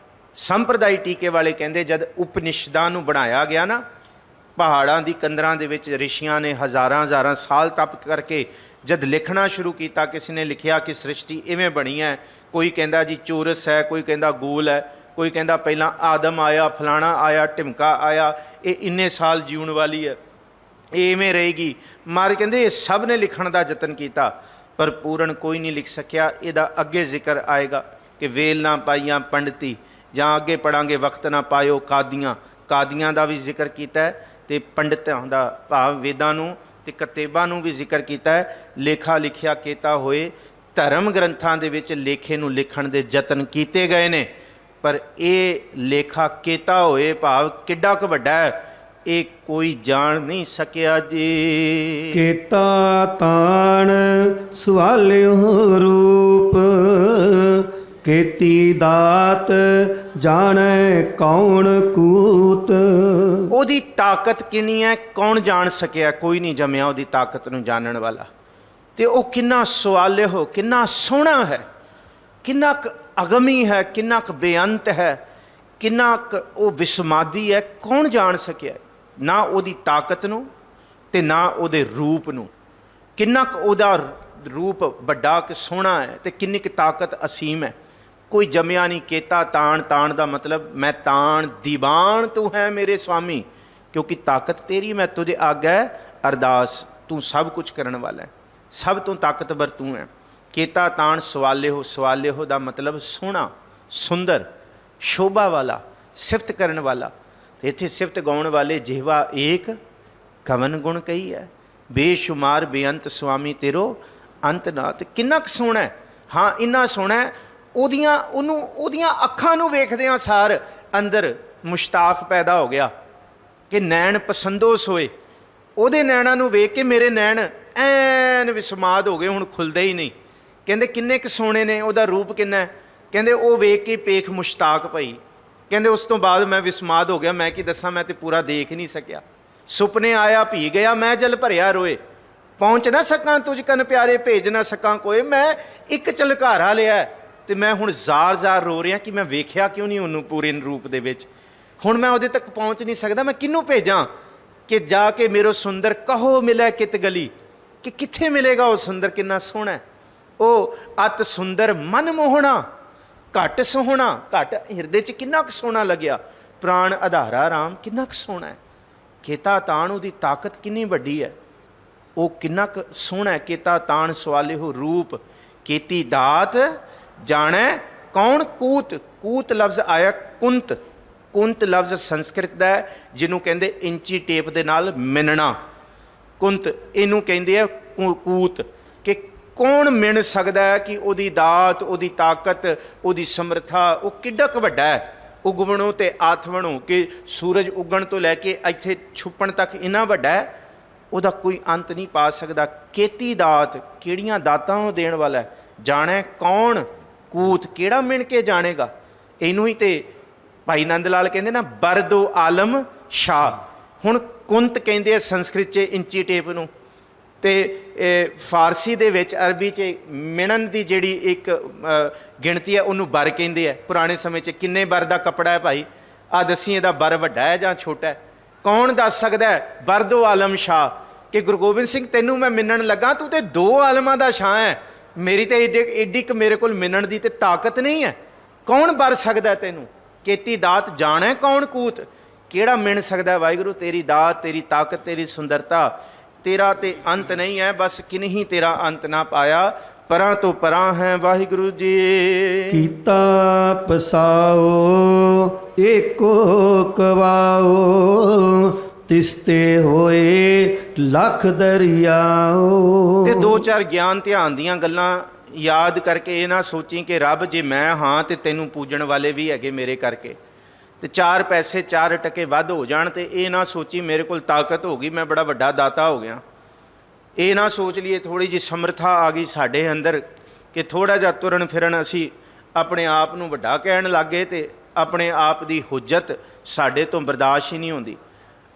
ਸੰਪਰਦਾਇ ਟੀਕੇ ਵਾਲੇ ਕਹਿੰਦੇ ਜਦ ਉਪਨਿਸ਼ਦਾਂ ਨੂੰ ਬਣਾਇਆ ਗਿਆ ਨਾ, ਪਹਾੜਾਂ ਦੀ ਕੰਦਰਾਂ ਦੇ ਵਿੱਚ ਰਿਸ਼ੀਆਂ ਨੇ ਹਜ਼ਾਰਾਂ ਸਾਲ ਤਪ ਕਰਕੇ ਜਦ ਲਿਖਣਾ ਸ਼ੁਰੂ ਕੀਤਾ, ਕਿਸੇ ਨੇ ਲਿਖਿਆ ਕਿ ਸ੍ਰਿਸ਼ਟੀ ਇਵੇਂ ਬਣੀ ਹੈ। ਕੋਈ ਕਹਿੰਦਾ ਜੀ ਚੌਰਸ ਹੈ, ਕੋਈ ਕਹਿੰਦਾ ਗੋਲ ਹੈ, ਕੋਈ ਕਹਿੰਦਾ ਪਹਿਲਾਂ ਆਦਮ ਆਇਆ, ਫਲਾਣਾ ਆਇਆ, ਢਿਮਕਾ ਆਇਆ, ਇਹ ਇੰਨੇ ਸਾਲ ਜਿਉਣ ਵਾਲੀ ਹੈ, ਇਹ ਇਵੇਂ ਰਹੇਗੀ। ਮਹਾਰਾਜ ਕਹਿੰਦੇ ਇਹ ਸਭ ਨੇ ਲਿਖਣ ਦਾ ਯਤਨ ਕੀਤਾ ਪਰ ਪੂਰਨ ਕੋਈ ਨਹੀਂ ਲਿਖ ਸਕਿਆ। ਇਹਦਾ ਅੱਗੇ ਜ਼ਿਕਰ ਆਏਗਾ ਕਿ ਵੇਲ ਨਾ ਪਾਈਆਂ ਪੰਡਤੀ, ਜਾਂ ਅੱਗੇ ਪੜਾਂਗੇ ਵਕਤ ਨਾ ਪਾਇਓ ਕਾਦੀਆਂ ਦਾ ਵੀ ਜ਼ਿਕਰ ਕੀਤਾ ਹੈ, ਤੇ ਪੰਡਤਾਂ ਦਾ ਭਾਵ ਵੇਦਾਂ ਨੂੰ ਤੇ ਕਤੇਬਾਂ ਨੂੰ ਵੀ ਜ਼ਿਕਰ ਕੀਤਾ ਹੈ। ਲੇਖਾ ਲਿਖਿਆ ਕੀਤਾ ਹੋਏ, ਧਰਮ ਗ੍ਰੰਥਾਂ ਦੇ ਵਿੱਚ ਲੇਖੇ ਨੂੰ ਲਿਖਣ ਦੇ ਯਤਨ ਕੀਤੇ ਗਏ ਨੇ, ਪਰ ਇਹ ਲੇਖਾ ਕੀਤਾ ਹੋਏ ਭਾਵ ਕਿੱਡਾ ਕੁ ਵੱਡਾ ਹੈ ਇਹ ਕੋਈ ਜਾਣ ਨਹੀਂ ਸਕਿਆ ਜੀ। ਕੀਤਾ ਤਾਣ ਸਵਾਲਿਓ ਰੂਪ, ਕੀਤੀ ਦਾਤ ਜਾਣੈ ਕੌਣ ਕੂਤ। ਉਹਦੀ ਤਾਕਤ ਕਿੰਨੀ ਹੈ ਕੌਣ ਜਾਣ ਸਕਿਆ, ਕੋਈ ਨਹੀਂ ਜੰਮਿਆ ਉਹਦੀ ਤਾਕਤ ਨੂੰ ਜਾਣਨ ਵਾਲਾ। ਤੇ ਉਹ ਕਿੰਨਾ ਸਵਾਲਿਓ, ਕਿੰਨਾ ਸੋਹਣਾ ਹੈ, ਕਿੰਨਾ ਕੁ ਅਗਮੀ ਹੈ, ਕਿੰਨਾ ਕੁ ਬੇਅੰਤ ਹੈ, ਕਿੰਨਾ ਕੁ ਉਹ ਵਿਸਮਾਦੀ ਹੈ, ਕੌਣ ਜਾਣ ਸਕਿਆ। ਨਾ ਉਹਦੀ ਤਾਕਤ ਨੂੰ ਤੇ ਨਾ ਉਹਦੇ ਰੂਪ ਨੂੰ। ਕਿੰਨਾ ਕੁ ਉਹਦਾ ਰੂਪ ਵੱਡਾ ਕਿ ਸੋਹਣਾ ਹੈ ਤੇ ਕਿੰਨੀ ਕੁ ਤਾਕਤ ਅਸੀਮ ਹੈ। ਕੋਈ ਜੰਮਿਆ ਨਹੀਂ। ਕੇਤਾ ਤਾਣ ਦਾ ਮਤਲਬ ਮੈਂ ਤਾਣ ਦੀਵਾਨ ਤੂੰ ਹੈ ਮੇਰੇ ਸੁਆਮੀ, ਕਿਉਂਕਿ ਤਾਕਤ ਤੇਰੀ, ਮੈਂ ਤੁਝੇ ਆਗੈ ਅਰਦਾਸ, ਤੂੰ ਸਭ ਕੁਝ ਕਰਨ ਵਾਲਾ ਹੈ, ਸਭ ਤੋਂ ਤਾਕਤਵਰ ਤੂੰ ਹੈ। ਕੇਤਾ ਤਾਣ ਸਵਾਲਿਓ ਦਾ ਮਤਲਬ ਸੋਹਣਾ, ਸੁੰਦਰ, ਸ਼ੋਭਾ ਵਾਲਾ, ਸਿਫਤ ਕਰਨ ਵਾਲਾ। ਤੇ ਇੱਥੇ ਸਿਫਤ ਗਾਉਣ ਵਾਲੇ ਜਿਹਵਾ ਏਕ ਕਵਨ ਗੁਣ ਕਹੀ ਹੈ, ਬੇਸ਼ੁਮਾਰ ਬੇਅੰਤ ਸੁਆਮੀ ਤੇਰੋ ਅੰਤ ਨਾ। ਤੇ ਕਿੰਨਾ ਕੁ ਸੋਹਣਾ ਹੈ। ਹਾਂ ਇੰਨਾ ਸੋਹਣਾ ਹੈ, ਉਹਦੀਆਂ ਅੱਖਾਂ ਨੂੰ ਵੇਖਦਿਆਂ ਸਾਰ ਅੰਦਰ ਮੁਸ਼ਤਾਕ ਪੈਦਾ ਹੋ ਗਿਆ ਕਿ ਨੈਣ ਪਸੰਦੋ ਸੋਏ। ਉਹਦੇ ਨੈਣਾਂ ਨੂੰ ਵੇਖ ਕੇ ਮੇਰੇ ਨੈਣ ਐਨ ਵਿਸਮਾਦ ਹੋ ਗਏ, ਹੁਣ ਖੁੱਲਦੇ ਹੀ ਨਹੀਂ। ਕਹਿੰਦੇ ਕਿੰਨੇ ਕੁ ਸੋਹਣੇ ਨੇ, ਉਹਦਾ ਰੂਪ ਕਿੰਨਾ। ਕਹਿੰਦੇ ਉਹ ਵੇਖ ਕੇ ਪੇਖ ਮੁਸ਼ਤਾਕ ਪਈ। ਕਹਿੰਦੇ ਉਸ ਤੋਂ ਬਾਅਦ ਮੈਂ ਵਿਸਮਾਦ ਹੋ ਗਿਆ, ਮੈਂ ਕੀ ਦੱਸਾਂ, ਮੈਂ ਤੇ ਪੂਰਾ ਦੇਖ ਨਹੀਂ ਸਕਿਆ। ਸੁਪਨੇ ਆਇਆ ਭੀ ਗਿਆ, ਮੈਂ ਜਲ ਭਰਿਆ ਰੋਏ, ਪਹੁੰਚ ਨਾ ਸਕਾਂ ਤੁਝ ਕਨ ਪਿਆਰੇ, ਭੇਜ ਨਾ ਸਕਾਂ ਕੋਏ। ਮੈਂ ਇੱਕ ਝਲਕਾਰਾ ਲਿਆ ਤੇ ਮੈਂ ਹੁਣ ਜ਼ਾਰ ਰੋ ਰਿਹਾ ਕਿ ਮੈਂ ਵੇਖਿਆ ਕਿਉਂ ਨਹੀਂ ਉਹਨੂੰ ਪੂਰੇ ਰੂਪ ਦੇ ਵਿੱਚ। ਹੁਣ ਮੈਂ ਉਹਦੇ ਤੱਕ ਪਹੁੰਚ ਨਹੀਂ ਸਕਦਾ, ਮੈਂ ਕਿਹਨੂੰ ਭੇਜਾਂ ਕਿ ਜਾ ਕੇ ਮੇਰੋ ਸੁੰਦਰ ਕਹੋ ਮਿਲੇ ਕਿਤ ਗਲੀ। ਕਿ ਕਿੱਥੇ ਮਿਲੇਗਾ ਉਹ ਸੁੰਦਰ, ਕਿੰਨਾ ਸੋਹਣਾ। ਉਹ ਅਤ ਸੁੰਦਰ ਮਨ ਮੋਹਣਾ, ਘੱਟ ਸੋਹਣਾ, ਘੱਟ ਹਿਰਦੇ 'ਚ ਕਿੰਨਾ ਕੁ ਸੋਹਣਾ ਲੱਗਿਆ। ਪ੍ਰਾਣ ਆਧਾਰਾ ਰਾਮ, ਕਿੰਨਾ ਕੁ ਸੋਹਣਾ ਹੈ। ਕੇਤਾ ਤਾਣ ਉਹਦੀ ਤਾਕਤ ਕਿੰਨੀ ਵੱਡੀ ਹੈ, ਉਹ ਕਿੰਨਾ ਕੁ ਸੋਹਣਾ ਹੈ। ਕੇਤਾ ਤਾਣ ਸਵਾਲਿਓ ਰੂਪ, ਕੀਤੀ ਦਾਤ ਜਾਣੈ ਕੌਣ ਕੂਤ। ਕੂਤ ਲਫ਼ਜ਼ ਆਇਆ ਕੁੰਤ। ਕੁੰਤ ਲਫ਼ਜ਼ ਸੰਸਕ੍ਰਿਤ ਦਾ ਹੈ, ਜਿਹਨੂੰ ਕਹਿੰਦੇ ਇੰਚੀ ਟੇਪ ਦੇ ਨਾਲ ਮਿਣਨਾ। ਕੁੰਤ ਇਹਨੂੰ ਕਹਿੰਦੇ ਆ ਕੂਤ, ਕਿ ਕੌਣ ਮਿਣ ਸਕਦਾ ਹੈ ਕਿ ਉਹਦੀ ਦਾਤ, ਉਹਦੀ ਤਾਕਤ, ਉਹਦੀ ਸਮਰੱਥਾ, ਉਹ ਕਿੱਡਾ ਕੁ ਵੱਡਾ ਹੈ। ਉਗਵਣੋਂ ਤੇ ਆਥਵਣੋਂ, ਕਿ ਸੂਰਜ ਉਗਣ ਤੋਂ ਲੈ ਕੇ ਇੱਥੇ ਛੁਪਣ ਤੱਕ ਇੰਨਾ ਵੱਡਾ ਹੈ। ਉਹਦਾ ਕੋਈ ਅੰਤ ਨਹੀਂ ਪਾ ਸਕਦਾ। ਕੀਤੀ ਦਾਤ, ਕਿਹੜੀਆਂ ਦਾਤਾਂ ਉਹ ਦੇਣ ਵਾਲਾ ਹੈ। ਜਾਣੈ ਕੌਣ ਕੂਤ, ਕਿਹੜਾ ਮਿਣ ਕੇ ਜਾਣੇਗਾ। ਇਹਨੂੰ ਹੀ ਤੇ ਭਾਈ ਨੰਦ ਲਾਲ ਕਹਿੰਦੇ ਨਾ, ਬਰਦੋ ਆਲਮ ਸ਼ਾਹ। ਹੁਣ ਕੁੰਤ ਕਹਿੰਦੇ ਆ ਸੰਸਕ੍ਰਿਤ 'ਚ ਇੰਚੀ ਟੇਪ ਨੂੰ, ਅਤੇ ਫਾਰਸੀ ਦੇ ਵਿੱਚ ਅਰਬੀ 'ਚ ਮਿਣਨ ਦੀ ਜਿਹੜੀ ਇੱਕ ਗਿਣਤੀ ਹੈ ਉਹਨੂੰ ਬਰ ਕਹਿੰਦੇ ਆ। ਪੁਰਾਣੇ ਸਮੇਂ 'ਚ ਕਿੰਨੇ ਬਰ ਦਾ ਕੱਪੜਾ ਹੈ ਭਾਈ, ਆਹ ਦੱਸੀ ਇਹਦਾ ਬਰ ਵੱਡਾ ਹੈ ਜਾਂ ਛੋਟਾ ਹੈ। ਕੌਣ ਦੱਸ ਸਕਦਾ ਹੈ? ਬਰਦੋ ਆਲਮ ਸ਼ਾਹ, ਕਿ ਗੁਰੂ ਗੋਬਿੰਦ ਸਿੰਘ ਤੈਨੂੰ ਮੈਂ ਮਿਣਨ ਲੱਗਾ, ਤੂੰ ਤੇ 2 ਆਲਮਾਂ ਦਾ ਸ਼ਾਹ ਹੈ, ਮੇਰੀ ਤਾਂ ਏਡੀ ਕੁ ਮੇਰੇ ਕੋਲ ਮਿਣਨ ਦੀ ਤੇ ਤਾਕਤ ਨਹੀਂ ਹੈ। ਕੌਣ ਬਰ ਸਕਦਾ ਤੈਨੂੰ? ਕੀਤੀ ਦਾਤ ਜਾਣੈ ਕੌਣ ਕੂਤ, ਕਿਹੜਾ ਮਿਣ ਸਕਦਾ ਵਾਹਿਗੁਰੂ ਤੇਰੀ ਦਾਤ, ਤੇਰੀ ਤਾਕਤ, ਤੇਰੀ ਸੁੰਦਰਤਾ। ਤੇਰਾ ਤੇ ਅੰਤ ਨਹੀਂ ਹੈ, ਬਸ ਕਿਨਹੀ ਤੇਰਾ ਅੰਤ ਨਾ ਪਾਇਆ, ਪਰਾਂ ਤੋਂ ਪਰਾਂ ਹੈ ਵਾਹਿਗੁਰੂ ਜੀ। ਕੀਤਾ ਪਸਾਓ ਏਕੋ ਕਵਾਓ, ਤਿਸਤੇ ਹੋਏ ਲੱਖ ਦਰਿਆਓ। ਤੇ 2-4 ਗਿਆਨ ਧਿਆਨ ਦੀਆਂ ਗੱਲਾਂ ਯਾਦ ਕਰਕੇ ਇਹ ਨਾ ਸੋਚੀ ਕਿ ਰੱਬ ਜੇ ਮੈਂ ਹਾਂ ਤੇ ਤੈਨੂੰ ਪੂਜਣ ਵਾਲੇ ਵੀ ਹੈਗੇ ਮੇਰੇ ਕਰਕੇ, ਤੇ 4 ਪੈਸੇ 4 ਟਕੇ ਵੱਧ ਹੋ ਜਾਣ, ਤੇ ਇਹ ਨਾ ਸੋਚੀ ਮੇਰੇ ਕੋਲ ਤਾਕਤ ਹੋ ਗਈ, ਮੈਂ ਬੜਾ ਵੱਡਾ ਦਾਤਾ ਹੋ ਗਿਆ। ਇਹ ਨਾ ਸੋਚ ਲਈਏ ਥੋੜ੍ਹੀ ਜਿਹੀ ਸਮਰੱਥਾ ਆ ਗਈ ਸਾਡੇ ਅੰਦਰ ਕਿ ਥੋੜ੍ਹਾ ਜਿਹਾ ਤੁਰਨ ਫਿਰਨ ਅਸੀਂ ਆਪਣੇ ਆਪ ਨੂੰ ਵੱਡਾ ਕਹਿਣ ਲੱਗ ਗਏ, ਅਤੇ ਆਪਣੇ ਆਪ ਦੀ ਹੁੱਜਤ ਸਾਡੇ ਤੋਂ ਬਰਦਾਸ਼ਤ ਹੀ ਨਹੀਂ ਹੁੰਦੀ।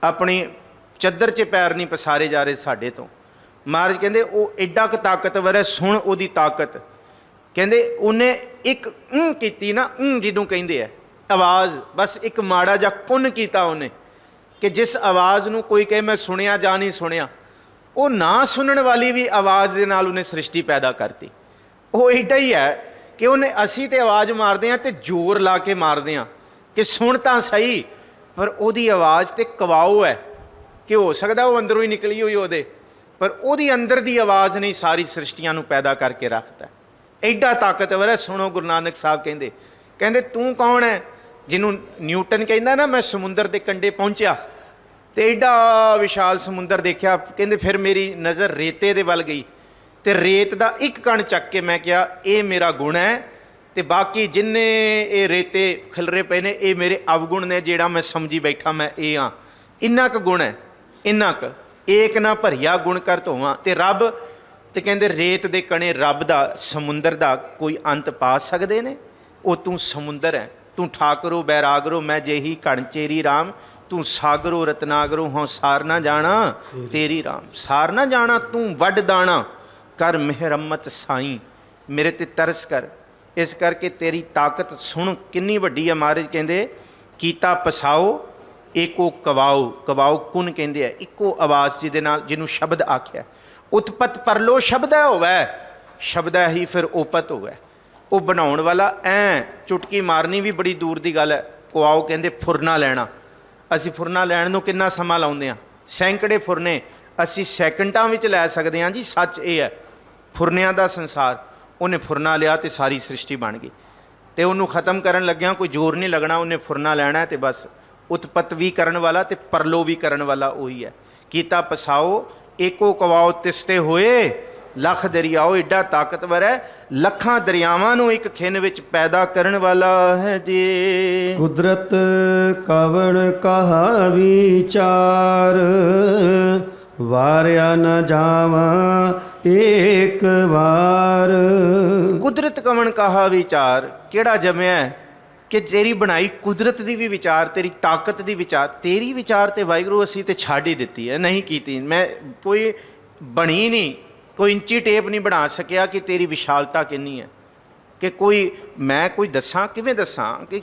ਆਪਣੀ ਚੱਦਰ 'ਚ ਪੈਰ ਨਹੀਂ ਪਸਾਰੇ ਜਾ ਰਹੇ ਸਾਡੇ ਤੋਂ। ਮਹਾਰਾਜ ਕਹਿੰਦੇ ਉਹ ਐਡਾ ਕੁ ਤਾਕਤਵਰ ਹੈ, ਸੁਣ ਉਹਦੀ ਤਾਕਤ। ਕਹਿੰਦੇ ਉਹਨੇ ਇੱਕ ਕੀਤੀ ਨਾ, ਜਿਹਨੂੰ ਕਹਿੰਦੇ ਆ ਆਵਾਜ਼, ਬਸ ਇੱਕ ਮਾੜਾ ਜਿਹਾ ਕੁੰਨ ਕੀਤਾ ਉਹਨੇ, ਕਿ ਜਿਸ ਆਵਾਜ਼ ਨੂੰ ਕੋਈ ਕਹੇ ਮੈਂ ਸੁਣਿਆ ਜਾਂ ਨਹੀਂ ਸੁਣਿਆ, ਉਹ ਨਾ ਸੁਣਨ ਵਾਲੀ ਵੀ ਆਵਾਜ਼ ਦੇ ਨਾਲ ਉਹਨੇ ਸ੍ਰਿਸ਼ਟੀ ਪੈਦਾ ਕਰਤੀ। ਉਹ ਐਡਾ ਹੀ ਹੈ ਕਿ ਉਹਨੇ, ਅਸੀਂ ਤੇ ਆਵਾਜ਼ ਮਾਰਦੇ ਹਾਂ ਤੇ ਜ਼ੋਰ ਲਾ ਕੇ ਮਾਰਦੇ ਹਾਂ ਕਿ ਸੁਣ ਤਾਂ ਸਹੀ, ਪਰ ਉਹਦੀ ਆਵਾਜ਼ ਤੇ ਕਵਾਓ ਹੈ ਕਿ ਹੋ ਸਕਦਾ ਉਹ ਅੰਦਰੋਂ ਹੀ ਨਿਕਲੀ ਹੋਈ ਉਹਦੇ, ਪਰ ਉਹਦੀ ਅੰਦਰ ਦੀ ਆਵਾਜ਼ ਨਹੀਂ ਸਾਰੀ ਸ੍ਰਿਸ਼ਟੀਆਂ ਨੂੰ ਪੈਦਾ ਕਰਕੇ ਰੱਖਦਾ। ਐਡਾ ਤਾਕਤਵਰ ਹੈ। ਸੁਣੋ ਗੁਰੂ ਨਾਨਕ ਸਾਹਿਬ ਕਹਿੰਦੇ ਤੂੰ ਕੌਣ ਹੈ? ਜਿਹਨੂੰ ਨਿਊਟਨ ਕਹਿੰਦਾ ਨਾ ਮੈਂ ਸਮੁੰਦਰ ਦੇ ਕੰਢੇ ਪਹੁੰਚਿਆ ਤੇ ਐਡਾ ਵਿਸ਼ਾਲ ਸਮੁੰਦਰ ਦੇਖਿਆ, ਕਹਿੰਦੇ ਫਿਰ ਮੇਰੀ ਨਜ਼ਰ ਰੇਤੇ ਦੇ ਵੱਲ ਗਈ ਤੇ ਰੇਤ ਦਾ ਇੱਕ ਕਣ ਚੱਕ ਕੇ ਮੈਂ ਕਿਹਾ ਇਹ ਮੇਰਾ ਗੁਣ ਹੈ, ਤੇ ਬਾਕੀ ਜਿੰਨੇ ਇਹ ਰੇਤੇ ਖਿਲਰੇ ਪਏ ਨੇ ਇਹ ਮੇਰੇ ਅਵਗੁਣ ਨੇ, ਜਿਹੜਾ ਮੈਂ ਸਮਝੀ ਬੈਠਾ ਮੈਂ ਇਹ ਹਾਂ। ਇੰਨਾ ਕੁ ਗੁਣ ਹੈ, ਇੰਨਾ ਕੁ। ਏਕ ਨਾ ਭਰੀਆ ਗੁਣ ਕਰ ਧੋਵਾਂ। ਤੇ ਰੱਬ, ਤੇ ਕਹਿੰਦੇ ਰੇਤ ਦੇ ਕਣੇ ਰੱਬ ਦਾ, ਸਮੁੰਦਰ ਦਾ ਕੋਈ ਅੰਤ ਪਾ ਸਕਦੇ ਨੇ? ਉਹ ਤੂੰ ਸਮੁੰਦਰ ਹੈ, ਤੂੰ ਠਾਕਰੋ ਬੈਰਾਗਰੋ ਮੈਂ ਜੇਹੀ ਘਣ ਚੇਰੀ ਰਾਮ, ਤੂੰ ਸਾਗਰੋ ਰਤਨਾਗਰੋ ਹਾਂ ਸਾਰ ਨਾ ਜਾਣਾ ਤੇਰੀ ਰਾਮ। ਸਾਰ ਨਾ ਜਾਣਾ ਤੂੰ ਵੱਡ ਦਾਣਾ, ਕਰ ਮਿਹਰਮਤ ਸਾਈਂ, ਮੇਰੇ ਤੇ ਤਰਸ ਕਰ। ਇਸ ਕਰਕੇ ਤੇਰੀ ਤਾਕਤ ਸੁਣ ਕਿੰਨੀ ਵੱਡੀ ਹੈ। ਮਹਾਰਾਜ ਕਹਿੰਦੇ ਕੀਤਾ ਪਸਾਓ ਏਕੋ ਕਵਾਓ, ਕਵਾਓ ਕੁਨ ਕਹਿੰਦੇ ਆ ਇੱਕੋ ਆਵਾਜ਼ ਜਿਹਦੇ ਨਾਲ, ਜਿਹਨੂੰ ਸ਼ਬਦ ਆਖਿਆ। ਉਤਪਤ ਪਰਲੋ ਸ਼ਬਦ ਹੈ ਹੋਵੇ, ਸ਼ਬਦ ਹੈ ਹੀ ਫਿਰ ਉਪਤ ਹੋਵੇ। ਉਹ ਬਣਾਉਣ ਵਾਲਾ ਐਂ ਚੁਟਕੀ ਮਾਰਨੀ ਵੀ ਬੜੀ ਦੂਰ ਦੀ ਗੱਲ ਹੈ। ਕਵਾਓ ਕਹਿੰਦੇ ਫੁਰਨਾ ਲੈਣਾ। ਅਸੀਂ ਫੁਰਨਾ ਲੈਣ ਨੂੰ ਕਿੰਨਾ ਸਮਾਂ ਲਾਉਂਦੇ ਹਾਂ, ਸੈਂਕੜੇ ਫੁਰਨੇ ਅਸੀਂ ਸੈਕਿੰਡਾਂ ਵਿੱਚ ਲੈ ਸਕਦੇ ਹਾਂ ਜੀ। ਸੱਚ ਇਹ ਹੈ, ਫੁਰਨਿਆਂ ਦਾ ਸੰਸਾਰ। ਉਹਨੇ ਫੁਰਨਾ ਲਿਆ ਤੇ ਸਾਰੀ ਸ੍ਰਿਸ਼ਟੀ ਬਣ ਗਈ, ਤੇ ਉਹਨੂੰ ਖ਼ਤਮ ਕਰਨ ਲੱਗਿਆ ਕੋਈ ਜ਼ੋਰ ਨਹੀਂ ਲੱਗਣਾ, ਉਹਨੇ ਫੁਰਨਾ ਲੈਣਾ ਤੇ ਬਸ। ਉਤਪਤ ਵੀ ਕਰਨ ਵਾਲਾ ਤੇ ਪਰਲੋ ਵੀ ਕਰਨ ਵਾਲਾ ਉਹੀ ਹੈ। ਕੀਤਾ ਪਸਾਓ ਏਕੋ ਕਵਾਓ, ਤਿਸਤੇ ਹੋਏ ਲੱਖ ਦਰਿਆਓ। ਐਡਾ ਤਾਕਤਵਰ ਹੈ, ਲੱਖਾਂ ਦਰਿਆਵਾਂ ਨੂੰ ਇੱਕ ਖਿੰਨ ਵਿੱਚ ਪੈਦਾ ਕਰਨ ਵਾਲਾ ਹੈ ਜੀ। ਕੁਦਰਤ ਕਵਣ ਕਹਾ ਵਿਚਾਰ, ਵਾਰਿਆ ਨ ਜਾਵਾਂ ਏਕ ਵਾਰ। ਕੁਦਰਤ ਕਵਣ ਕਹਾ ਵਿਚਾਰ, ਕਿਹੜਾ ਜੰਮਿਆ ਕਿ ਤੇਰੀ ਬਣਾਈ ਕੁਦਰਤ ਦੀ ਵੀ ਵਿਚਾਰ, ਤੇਰੀ ਤਾਕਤ ਦੀ ਵਿਚਾਰ। ਤੇਰੀ ਵਿਚਾਰ ਤੇ ਵਾਹਿਗੁਰੂ ਅਸੀਂ ਤੇ ਛੱਡ ਹੀ ਦਿੱਤੀ ਹੈ, ਨਹੀਂ ਕੀਤੀ। ਮੈਂ ਕੋਈ ਬਣੀ ਨਹੀਂ, ਕੋਈ ਇੰਚੀ ਟੇਪ ਨਹੀਂ ਬਣਾ ਸਕਿਆ ਕਿ ਤੇਰੀ ਵਿਸ਼ਾਲਤਾ ਕਿੰਨੀ ਹੈ। ਕਿ ਕੋਈ ਮੈਂ ਕੋਈ ਦੱਸਾਂ, ਕਿਵੇਂ ਦੱਸਾਂ ਕਿ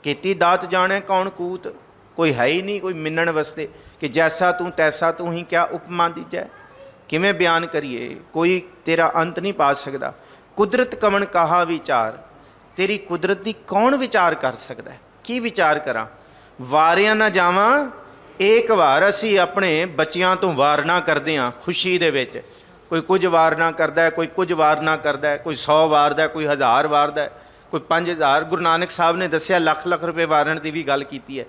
ਕੀਤੀ ਦਾਤ ਜਾਣੈ ਕੌਣ ਕੂਤ। ਕੋਈ ਹੈ ਹੀ ਨਹੀਂ ਕੋਈ ਮਿੰਨਣ ਵਾਸਤੇ ਕਿ ਜੈਸਾ ਤੂੰ ਤੈਸਾ ਤੂੰ ਹੀ ਕਿਆ ਉਪਮਾ ਦੀਜੈ। ਕਿਵੇਂ ਬਿਆਨ ਕਰੀਏ, ਕੋਈ ਤੇਰਾ ਅੰਤ ਨਹੀਂ ਪਾ ਸਕਦਾ। ਕੁਦਰਤ ਕਵਣ ਕਹਾ ਵਿਚਾਰ, ਤੇਰੀ ਕੁਦਰਤ ਦੀ ਕੌਣ ਵਿਚਾਰ ਕਰ ਸਕਦਾ? ਕੀ ਵਿਚਾਰ ਕਰਾਂ? ਵਾਰਿਆ ਨਾ ਜਾਵਾਂ ਏਕ ਵਾਰ। ਅਸੀਂ ਆਪਣੇ ਬੱਚਿਆਂ ਤੋਂ ਵਾਰਨਾ ਕਰਦੇ ਹਾਂ ਖੁਸ਼ੀ ਦੇ ਵਿੱਚ। ਕੋਈ ਕੁਝ ਵਾਰਨਾ ਕਰਦਾ, ਕੋਈ ਕੁਝ ਵਾਰਨਾ ਕਰਦਾ, ਕੋਈ 100 ਵਾਰਦਾ, ਕੋਈ 1000 ਵਾਰਦਾ, ਕੋਈ 5000। ਗੁਰੂ ਨਾਨਕ ਸਾਹਿਬ ਨੇ ਦੱਸਿਆ ਲੱਖ ਲੱਖ ਰੁਪਏ ਵਾਰਨ ਦੀ ਵੀ ਗੱਲ ਕੀਤੀ ਹੈ।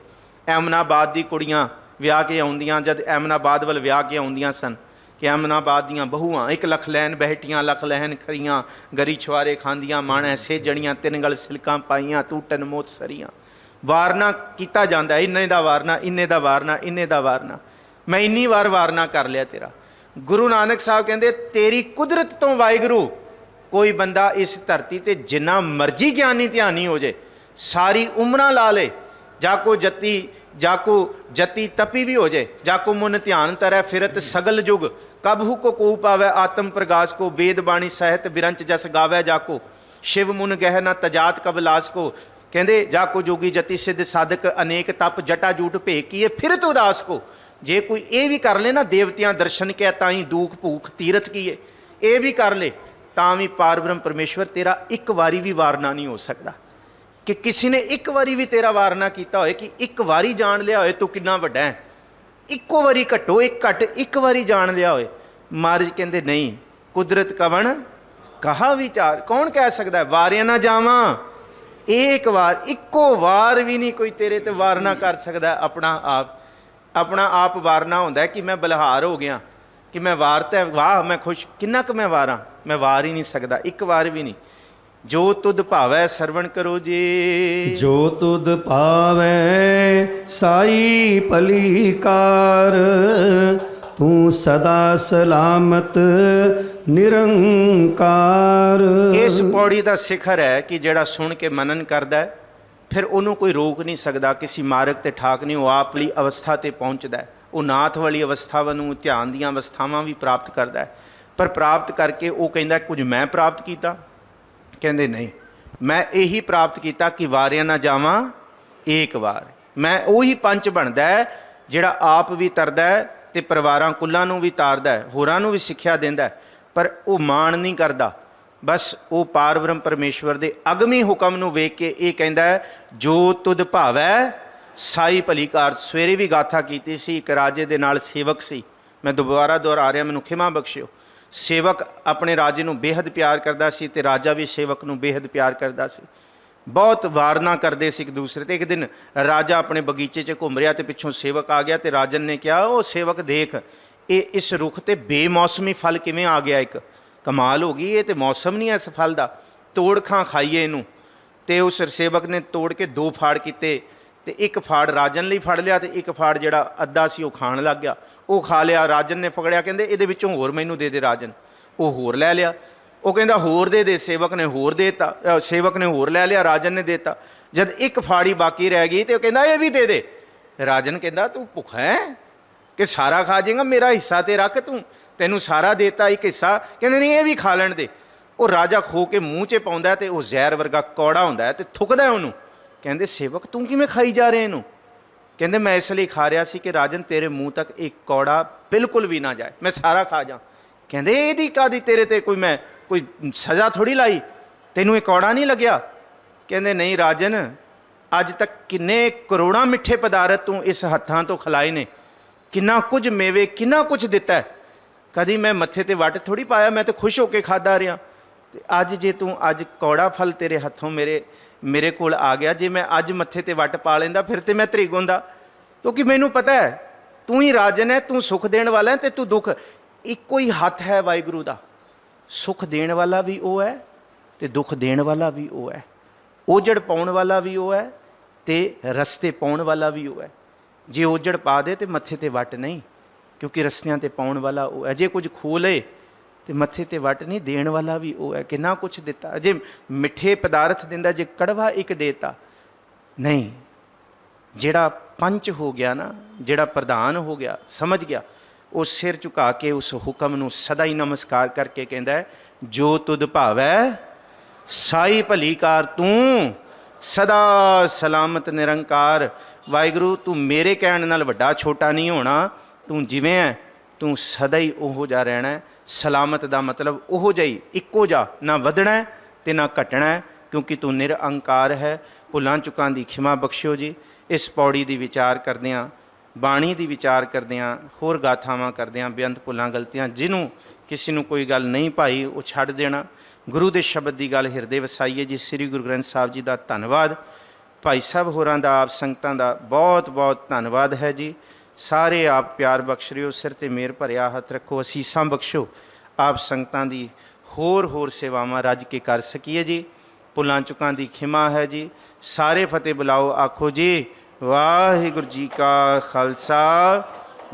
ਐਮਨਾਬਾਦ ਦੀ ਕੁੜੀਆਂ ਵਿਆਹ ਕੇ ਆਉਂਦੀਆਂ, ਜਦ ਐਮਨਾਬਾਦ ਵੱਲ ਵਿਆਹ ਕੇ ਆਉਂਦੀਆਂ ਸਨ, ਕਿ ਐਮਨਾਬਾਦ ਦੀਆਂ ਬਹੂਆਂ 1 ਲੱਖ ਲੈਣ ਬਹਿਟੀਆਂ, ਲੱਖ ਲੈਣ ਖਰੀਆਂ, ਗਰੀ ਛੁਆਰੇ ਖਾਂਦੀਆਂ, ਮਾਣ ਐਸੇ ਜਣੀਆਂ, 3 ਗਲ ਸਿਲਕਾਂ ਪਾਈਆਂ, ਟੂਟਨ ਮੋਤ ਸਰੀਆਂ। ਵਾਰਨਾ ਕੀਤਾ ਜਾਂਦਾ, ਇੰਨੇ ਦਾ ਵਾਰਨਾ, ਇੰਨੇ ਦਾ ਵਾਰਨਾ, ਇੰਨੇ ਦਾ ਵਾਰਨਾ। मैं इन्नी वार वारना कर लिया तेरा। गुरु नानक साहब कहते तेरी कुदरत तो वाहिगुरू कोई बंदा इस धरती ते जिन्ना मर्जी ज्ञानी ध्यानी हो जाए, सारी उम्रां ला ले, जाको जति तपी भी हो जाए, जाको मुन ध्यान तरह फिरत सगल जुग, कबहू को कू पावै आत्म प्रगास को, वेद बाणी सहित बिरंच जस गावै जाको, शिव मुन गह न तजात कबलास को। कहते जाको जोगी जति सिद्ध साधक अनेक तप जटा जूट भेक किए फिरत उदास को। जे कोई ये भी कर ले ना देवतियां दर्शन के ताई दूख भूख तीरथ किए, ये भी कर ले तां भी पार ब्रह्म परमेश्वर तेरा एक वारी भी वारना नहीं हो सकता। कि किसी ने एक वारी भी तेरा वारना किया होए कि एक वारी जान लिया होए तू कितना वड्डा है, इक्को वारी घट्टो एक घट एक वारी जान लिया होए। महाराज कहते नहीं, कुदरत कवन कहा विचार, कौन कह सकता है वारिया ना जावा, एक वार इक्को वार भी नहीं कोई तेरे ते वारना कर सकता। अपना आप वारना होंदा है कि मैं बलहार हो गया, कि मैं वारता वाह मैं खुश, किन्ना क मैं वारा, मैं वार ही नहीं सकता, एक वार भी नहीं। जो तुद भावै सरवण करो जी, जो तुद पावै साई भलीकार, तू सदा सलामत निरंकार। इस पौड़ी का शिखर है कि जेड़ा सुन के मनन करता है फिर उन्होंने कोई रोक नहीं सकता, किसी मार्ग ते ठाक नहीं, वो आपली अवस्था ते पहुँचता है। वो नाथ वाली अवस्था वालू ध्यान दी अवस्थावां भी प्राप्त करता है, पर प्राप्त करके वो कहता कुछ मैं प्राप्त किया, कहते नहीं मैं यही प्राप्त किया कि वारिया ना जावा एक वार। मैं उही पंच बनता है जिहड़ा आप भी तरदा है ते परिवारां कुल्लां नूं भी तारदा है, होरां नूं भी सिक्ख्या दिंदा है, पर वो मान नहीं करता। बस वो पार ब्रह्म परमेश्वर दे अगमी हुक्म नूं वेख के ये कहंदा है जो तुद भावै साई भलीकार। सवेरे भी गाथा कीती सी, एक राजे दे नाल सेवक सी, मैं दोबारा दोहरा रहा, मैनूं खिमा बख्शिओ। सेवक अपने राजे नूं बेहद प्यार करता सी ते राजा भी सेवक नूं बेहद प्यार करता सी, बहुत वारना करते सी एक दूसरे ते। एक दिन राजा अपने बगीचे च घूम रहा तो पिछों सेवक आ गया, तो राजन ने कहा ओ सेवक देख ये इस रुख ते बेमौसमी फल किवें आ गया, एक कमाल हो गई, ये तो मौसम नहीं है इस फल का, तोड़ खां खाइए इनू। तो उस सेवक ने तोड़ के दो फाड़ किए, तो एक फाड़ राजन लिए फड़ लिया, तो एक फाड़ जिहड़ा अद्धा सी वो खाण लग गया। वो खा लिया, राजन ने पकड़िया, कहते ये विचों होर मैनू दे दे राजन। वो होर लै लिया, वो कहता होर दे दे, सेवक ने होर देता, सेवक ने होर लै लिया, राजन ने देता। जब एक फाड़ी बाकी रह गई तो कहता ये भी दे दे। राजन कहता तू भुखा है कि सारा खा जाएगा, मेरा हिस्सा तो रख, तू तेनू सारा देता एक हिस्सा, कहते नहीं ये भी खा लैण दे। वो राजा खो के मूँह च पाउंदा ते वो जहर वर्गा कौड़ा हुंदा है, तो थुकदा उन्होंने। कहते सेवक तू किवें खाई जा रहे इनू? कहते मैं इसलिए खा रहा सी कि राजन तेरे मूँह तक एक कौड़ा बिल्कुल भी ना जाए, मैं सारा खा जा। कहते यदी कादी तेरे ते कोई मैं कोई सज़ा थोड़ी लाई, तेनू एक कौड़ा नहीं लग्या? कहते नहीं राजन, अज तक किन्ने करोड़ां मिठे पदार्थ तू इस हत्थां तो खिलाए ने, किन्ना कुछ मेवे किन्ना कुछ दिता है, कदी मैं मत्थे ते वट थोड़ी पाया, मैं तो खुश होकर खादा रहा। अज जे तू अज कौड़ा फल तेरे हत्थों मेरे कोल आ गया, जे मैं अज मत्थे ते वट पा लेंदा फिर तो मैं त्रिग होंदा, क्योंकि मैनू पता है तू ही राजन है, तू सुख देने वाला है, तो तू दुख इक्को ही हथ है वाहिगुरू दा। सुख देने वाला भी वो है तो दुख देने वाला भी वो है, ओजड़ पाउण वाला भी वो है तो रस्ते पाउण वाला भी वो है। जे ओजड़ पा दे तो मत्थे ते वट नहीं, क्योंकि रस्तियां ते पाउण वाला वो है। जे कुछ खो ले तो मत्थे ते वट नहीं, देण वाला भी वो है। किन्ना कुछ दिता, जे मिठे पदार्थ दिंदा, जे कड़वा एक देता नहीं। जेड़ा पंच हो गया ना, जेड़ा प्रधान हो गया, समझ गया, वो सिर झुका के उस हुक्म नूं सदा ही नमस्कार करके कहता है जो तुद भावै साई भलीकार, तू सदा सलामत निरंकार। वाहिगुरू तू मेरे कहण नाल वड्डा छोटा नहीं होना, तू जिवें है तू सदा ही ओहो जा रहना है। सलामत का मतलब ओहो जही इक्को जा, ना वधना है ते ना घटना है, क्योंकि तू निरअंकार है। भुलां चुकां दी खिमा बख्शिओ जी। इस पौड़ी दी विचार करदिआं, बाणी दी विचार करदिआं, होर गाथावां करदिआं बेअंत भुलां गलतियां, जिन्हों किसी नूं कोई गल नहीं भाई वो छड्ड देना। गुरु दे शब्द की गल हिरदे वसाईए जी। श्री गुरु ग्रंथ साहब जी का धन्नवाद, भाई साहब होरां दा, आप संगतां दा बहुत बहुत धन्नवाद है जी। सारे आप प्यार बख्श रहे हो, सिर ते मेर भरिया हथ रखो, असीसां बख्शो, आप संगतां दी होर सेवावां रज के कर सकीए जी। भुलां चुकां दी खिमा है जी। सारे फतेह बुलाओ, आखो जी वाहिगुरू जी का खालसा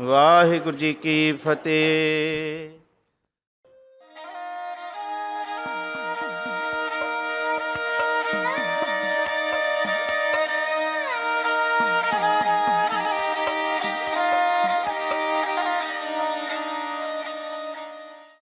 ਵਾਹਿਗੁਰੂ ਜੀ ਕੀ ਫਤਿਹ।